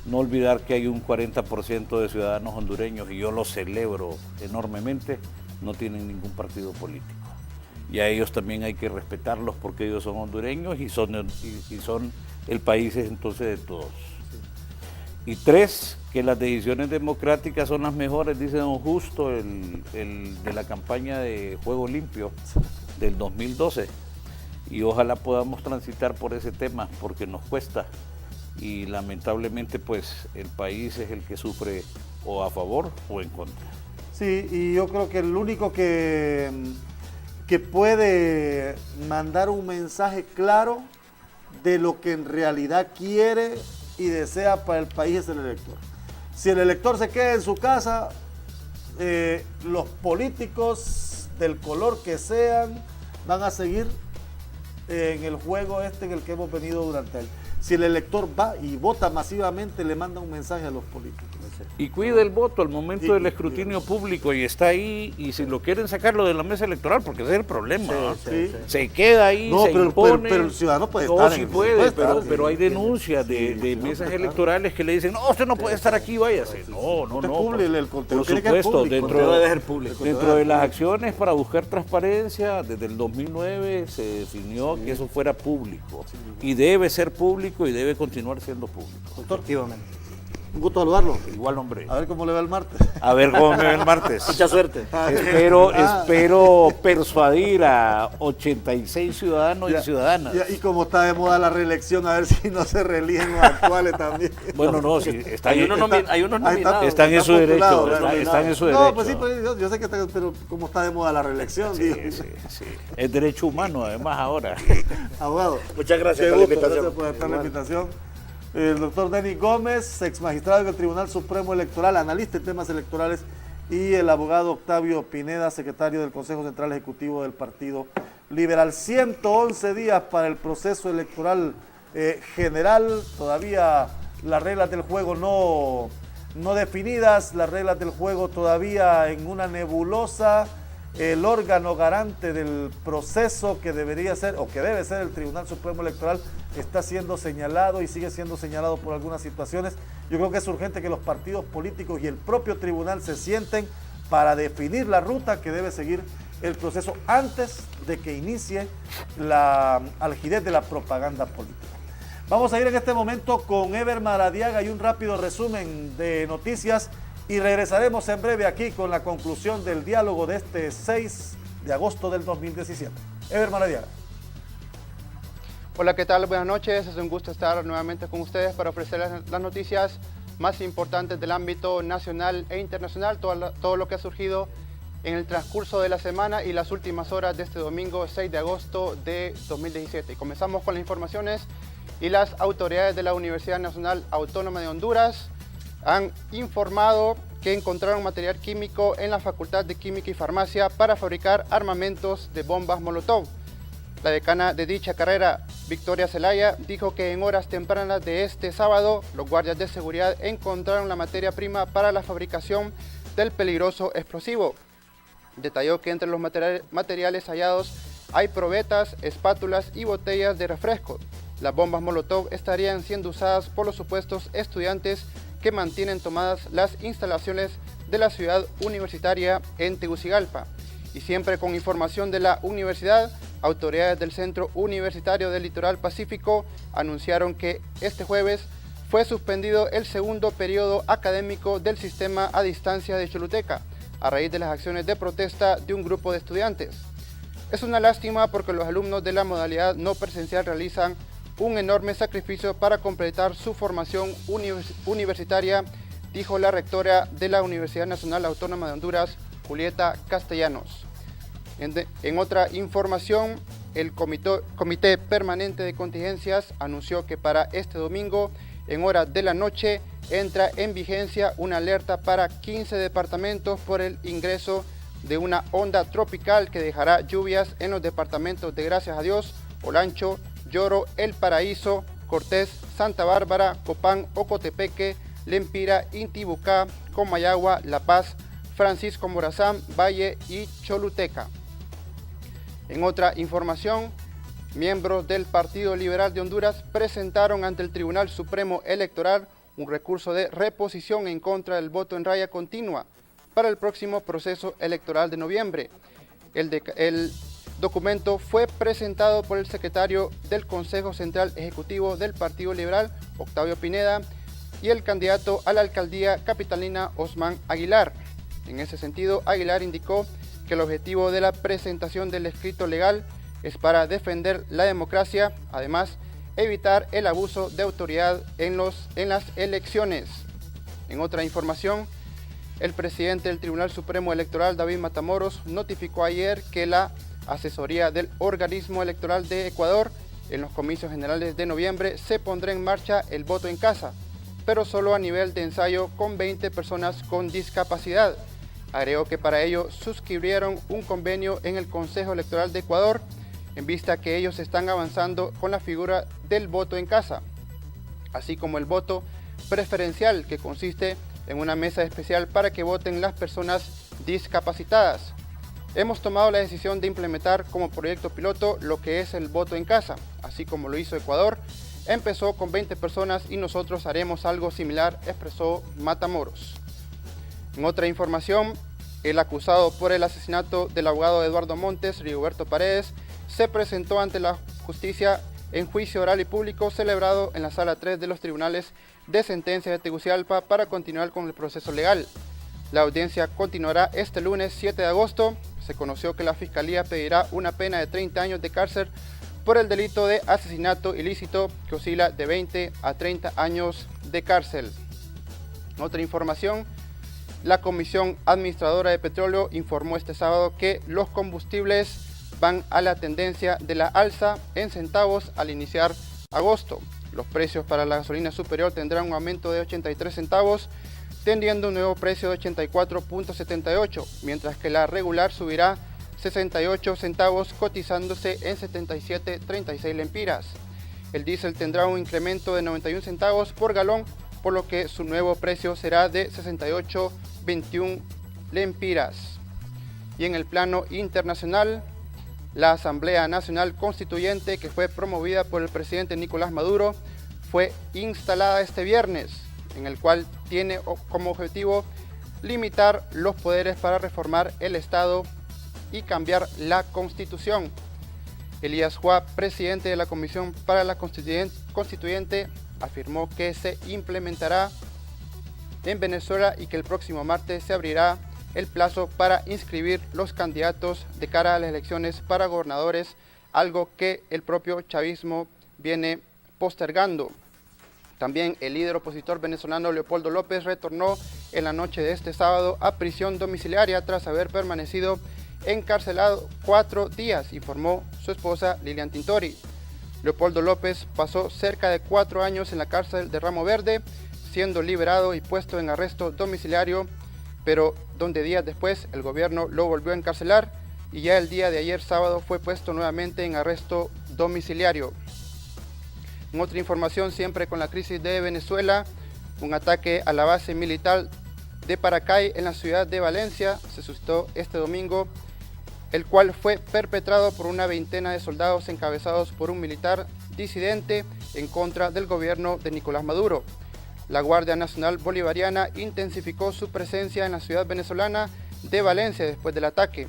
no olvidar que hay un 40% de ciudadanos hondureños, y yo lo celebro enormemente, no tienen ningún partido político. Y a ellos también hay que respetarlos porque ellos son hondureños y son el país es entonces de todos. Y 3, que las decisiones democráticas son las mejores, dice don Justo, el de la campaña de Juego Limpio del 2012. Y ojalá podamos transitar por ese tema, porque nos cuesta. Y lamentablemente pues el país es el que sufre o a favor o en contra.
Sí, y yo creo que el único que puede mandar un mensaje claro de lo que en realidad quiere y desea para el país es el elector. Si el elector se queda en su casa, los políticos del color que sean van a seguir en el juego en el que hemos venido durante años. Si el elector va y vota masivamente, le manda un mensaje a los políticos.
Y cuida el voto al momento del escrutinio público, y está ahí, y si lo quieren sacarlo de la mesa electoral, porque ese es el problema, ¿no?
Sí.
Se queda ahí,
No,
se
pero
impone.
el ciudadano puede
no,
estar.
sí
en-
puede,
estar,
pero hay
sí.
denuncias de mesas electorales que le dicen, no, usted no puede estar aquí, váyase. No,
Usted cubre el conteo,
por
tiene que ser
supuesto,
público.
dentro de las acciones para buscar transparencia, desde el 2009 se definió que eso fuera público, y debe ser público y debe continuar siendo público.
Doctor,
Efectivamente.
un gusto saludarlo.
Igual, hombre.
A ver cómo le va el martes.
A ver cómo me ve el martes.
Mucha suerte.
Espero persuadir a 86 ciudadanos y ciudadanas.
Y como está de moda la reelección, a ver si no se reeligen los actuales también.
Bueno, no, sí,
Hay unos nominados.
ahí está.
están en su
postulado,
derecho.
¿verdad?
Están en su
No,
derecho.
pues sí, pues yo sé que está, pero como está de moda la reelección,
Sí,
digo.
sí. Es derecho humano, además, ahora.
Abogado.
Muchas gracias
Qué
por la
gusto,
invitación.
gracias por aceptar la invitación. El doctor Denis Gómez, ex magistrado del Tribunal Supremo Electoral, analista en temas electorales, y el abogado Octavio Pineda, secretario del Consejo Central Ejecutivo del Partido Liberal. 111 días para el proceso electoral general, todavía las reglas del juego no definidas, las reglas del juego todavía en una nebulosa. El órgano garante del proceso que debería ser o que debe ser el Tribunal Supremo Electoral está siendo señalado y sigue siendo señalado por algunas situaciones. Yo creo que es urgente que los partidos políticos y el propio tribunal se sienten para definir la ruta que debe seguir el proceso antes de que inicie la algidez de la propaganda política. Vamos a ir en este momento con Ever Maradiaga y un rápido resumen de noticias, y regresaremos en breve aquí con la conclusión del diálogo de este 6 de agosto del 2017. Ever Maradiaga.
Hola, ¿qué tal? Buenas noches. Es un gusto estar nuevamente con ustedes para ofrecerles las noticias más importantes del ámbito nacional e internacional, todo lo que ha surgido en el transcurso de la semana y las últimas horas de este domingo 6 de agosto de 2017. Comenzamos con las informaciones, y las autoridades de la Universidad Nacional Autónoma de Honduras han informado que encontraron material químico en la Facultad de Química y Farmacia para fabricar armamentos de bombas Molotov. La decana de dicha carrera, Victoria Zelaya, dijo que en horas tempranas de este sábado, los guardias de seguridad encontraron la materia prima para la fabricación del peligroso explosivo. Detalló que entre los materiales hallados hay probetas, espátulas y botellas de refresco. Las bombas Molotov estarían siendo usadas por los supuestos estudiantes que mantienen tomadas las instalaciones de la ciudad universitaria en Tegucigalpa. Y siempre con información de la universidad, autoridades del Centro Universitario del Litoral Pacífico anunciaron que este jueves fue suspendido el segundo periodo académico del sistema a distancia de Choluteca, a raíz de las acciones de protesta de un grupo de estudiantes. Es una lástima porque los alumnos de la modalidad no presencial realizan un enorme sacrificio para completar su formación universitaria, dijo la rectora de la Universidad Nacional Autónoma de Honduras, Julieta Castellanos. En otra información, el Comité Permanente de Contingencias anunció que para este domingo, en horas de la noche, entra en vigencia una alerta para 15 departamentos por el ingreso de una onda tropical que dejará lluvias en los departamentos de Gracias a Dios, Olancho, Lloro, El Paraíso, Cortés, Santa Bárbara, Copán, Ocotepeque, Lempira, Intibucá, Comayagua, La Paz, Francisco Morazán, Valle y Choluteca. En otra información, miembros del Partido Liberal de Honduras presentaron ante el Tribunal Supremo Electoral un recurso de reposición en contra del voto en raya continua para el próximo proceso electoral de noviembre. El documento fue presentado por el secretario del Consejo Central Ejecutivo del Partido Liberal, Octavio Pineda, y el candidato a la alcaldía capitalina, Osman Aguilar. En ese sentido, Aguilar indicó que el objetivo de la presentación del escrito legal es para defender la democracia, además evitar el abuso de autoridad en las elecciones. En otra información, el presidente del Tribunal Supremo Electoral, David Matamoros, notificó ayer que la asesoría del organismo electoral de Ecuador en los comicios generales de noviembre se pondrá en marcha el voto en casa, pero solo a nivel de ensayo con 20 personas con discapacidad. Agregó que para ello suscribieron un convenio en el Consejo Electoral de Ecuador, en vista que ellos están avanzando con la figura del voto en casa, así como el voto preferencial, que consiste en una mesa especial para que voten las personas discapacitadas. Hemos tomado la decisión de implementar como proyecto piloto lo que es el voto en casa, así como lo hizo Ecuador. Empezó con 20 personas y nosotros haremos algo similar, expresó Matamoros. En otra información, el acusado por el asesinato del abogado Eduardo Montes, Rigoberto Paredes, se presentó ante la justicia en juicio oral y público celebrado en la Sala 3 de los Tribunales de Sentencia de Tegucigalpa para continuar con el proceso legal. La audiencia continuará este lunes 7 de agosto. Se conoció que la Fiscalía pedirá una pena de 30 años de cárcel por el delito de asesinato ilícito, que oscila de 20 a 30 años de cárcel. En otra información, la Comisión Administradora de Petróleo informó este sábado que los combustibles van a la tendencia de la alza en centavos al iniciar agosto. Los precios para la gasolina superior tendrán un aumento de 83 centavos, teniendo un nuevo precio de 84.78, mientras que la regular subirá 68 centavos, cotizándose en 77.36 lempiras. El diésel tendrá un incremento de 91 centavos por galón, por lo que su nuevo precio será de 68.21 lempiras. Y en el plano internacional, la Asamblea Nacional Constituyente, que fue promovida por el presidente Nicolás Maduro, fue instalada este viernes, en el cual tiene como objetivo limitar los poderes para reformar el Estado y cambiar la Constitución. Elías Juá, presidente de la Comisión para la Constituyente, afirmó que se implementará en Venezuela y que el próximo martes se abrirá el plazo para inscribir los candidatos de cara a las elecciones para gobernadores, algo que el propio chavismo viene postergando. También el líder opositor venezolano Leopoldo López retornó en la noche de este sábado a prisión domiciliaria tras haber permanecido encarcelado 4 días, informó su esposa Lilian Tintori. Leopoldo López pasó cerca de 4 años en la cárcel de Ramo Verde, siendo liberado y puesto en arresto domiciliario, pero donde días después el gobierno lo volvió a encarcelar y ya el día de ayer sábado fue puesto nuevamente en arresto domiciliario. En otra información, siempre con la crisis de Venezuela, un ataque a la base militar de Paracay en la ciudad de Valencia se suscitó este domingo, el cual fue perpetrado por una veintena de soldados encabezados por un militar disidente en contra del gobierno de Nicolás Maduro. La Guardia Nacional Bolivariana intensificó su presencia en la ciudad venezolana de Valencia después del ataque.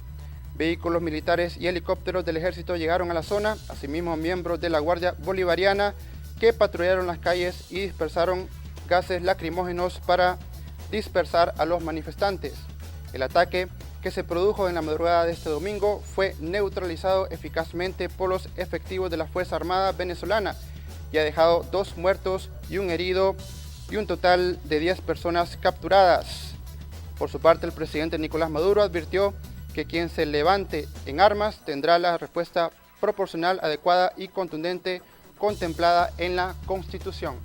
Vehículos militares y helicópteros del ejército llegaron a la zona, asimismo miembros de la Guardia Bolivariana que patrullaron las calles y dispersaron gases lacrimógenos para dispersar a los manifestantes. El ataque, que se produjo en la madrugada de este domingo, fue neutralizado eficazmente por los efectivos de la Fuerza Armada venezolana y ha dejado 2 muertos y un herido y un total de 10 personas capturadas. Por su parte, el presidente Nicolás Maduro advirtió que quien se levante en armas tendrá la respuesta proporcional, adecuada y contundente contemplada en la Constitución.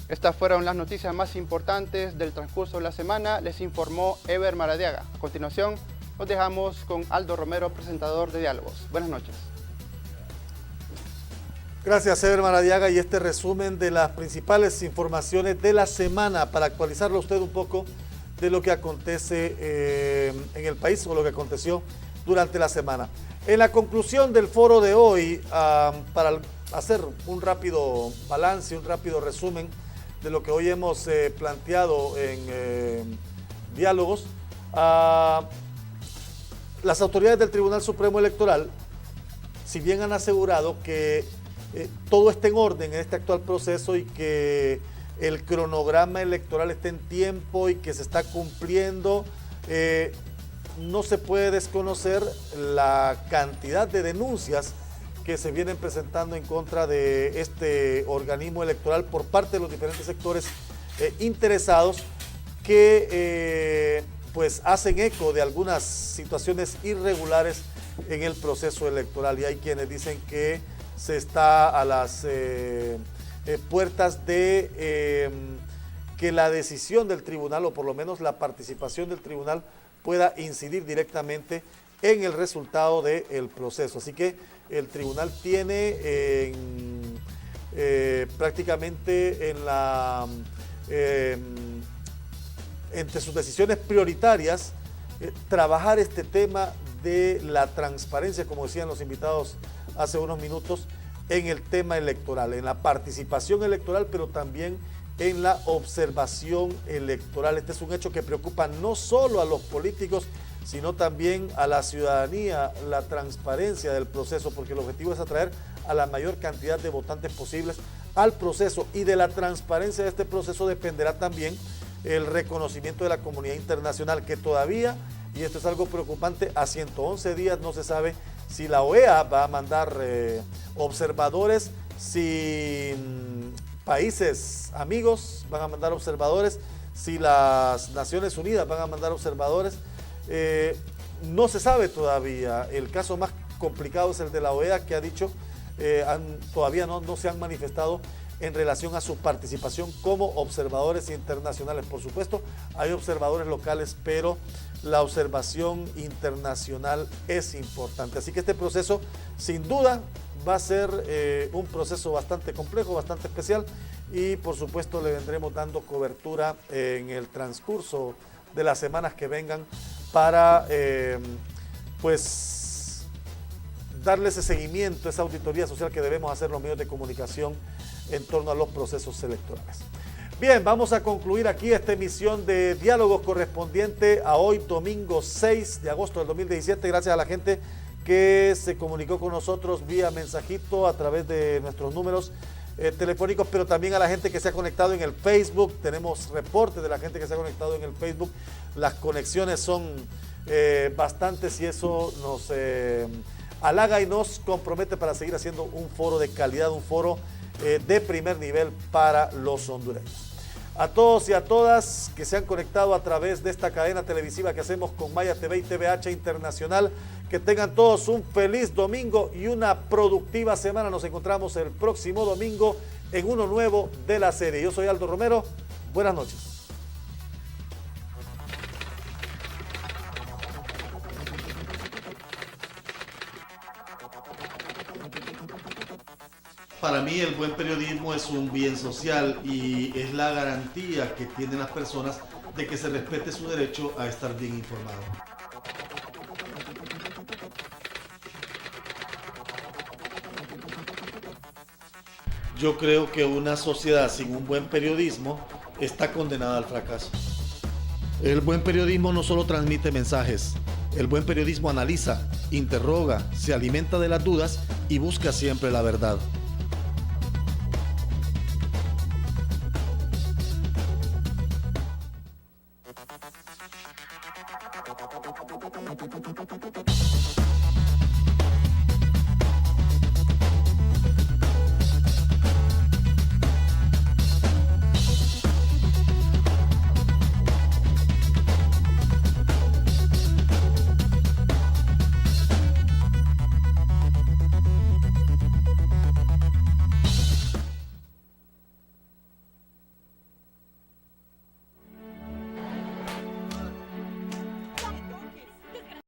Estas fueron las noticias más importantes del transcurso de la semana. Les informó Ever Maradiaga. A continuación, los dejamos con Aldo Romero, presentador de Diálogos. Buenas noches.
Gracias, Ever Maradiaga, y este resumen de las principales informaciones de la semana para actualizarlo a usted un poco de lo que acontece en el país o lo que aconteció durante la semana. En la conclusión del foro de hoy, para hacer un rápido balance, un rápido resumen de lo que hoy hemos planteado en Diálogos, las autoridades del Tribunal Supremo Electoral, si bien han asegurado que todo está en orden en este actual proceso y que el cronograma electoral está en tiempo y que se está cumpliendo, no se puede desconocer la cantidad de denuncias que se vienen presentando en contra de este organismo electoral por parte de los diferentes sectores interesados que pues hacen eco de algunas situaciones irregulares en el proceso electoral, y hay quienes dicen que se está a las puertas de que la decisión del tribunal, o por lo menos la participación del tribunal, pueda incidir directamente en el resultado del proceso. Así que el tribunal tiene prácticamente entre sus decisiones prioritarias trabajar este tema de la transparencia, como decían los invitados hace unos minutos, en el tema electoral, en la participación electoral, pero también en la observación electoral. Este es un hecho que preocupa no solo a los políticos, sino también a la ciudadanía, la transparencia del proceso, porque el objetivo es atraer a la mayor cantidad de votantes posibles al proceso, y de la transparencia de este proceso dependerá también el reconocimiento de la comunidad internacional, que todavía, y esto es algo preocupante, a 111 días no se sabe si la OEA va a mandar observadores, si países amigos van a mandar observadores, si las Naciones Unidas van a mandar observadores. No se sabe todavía. El caso más complicado es el de la OEA, que ha dicho todavía no se han manifestado en relación a su participación como observadores internacionales. Por supuesto, hay observadores locales, pero la observación internacional es importante. Así que este proceso, sin duda, va a ser un proceso bastante complejo, bastante especial, y por supuesto le vendremos dando cobertura en el transcurso de las semanas que vengan para pues darle ese seguimiento, esa auditoría social que debemos hacer los medios de comunicación en torno a los procesos electorales. Bien, vamos a concluir aquí esta emisión de Diálogos correspondiente a hoy, domingo 6 de agosto del 2017. Gracias a la gente que se comunicó con nosotros vía mensajito a través de nuestros números telefónicos, pero también a la gente que se ha conectado en el Facebook. Tenemos reportes de la gente que se ha conectado en el Facebook. Las conexiones son bastantes, y eso nos halaga y nos compromete para seguir haciendo un foro de calidad, un foro de primer nivel para los hondureños. A todos y a todas que se han conectado a través de esta cadena televisiva que hacemos con Maya TV y TVH Internacional, que tengan todos un feliz domingo y una productiva semana. Nos encontramos el próximo domingo en uno nuevo de la serie. Yo soy Aldo Romero. Buenas noches. Para mí el buen periodismo es un bien social y es la garantía que tienen las personas de que se respete su derecho a estar bien informado. Yo creo que una sociedad sin un buen periodismo está condenada al fracaso. El buen periodismo no solo transmite mensajes, el buen periodismo analiza, interroga, se alimenta de las dudas y busca siempre la verdad.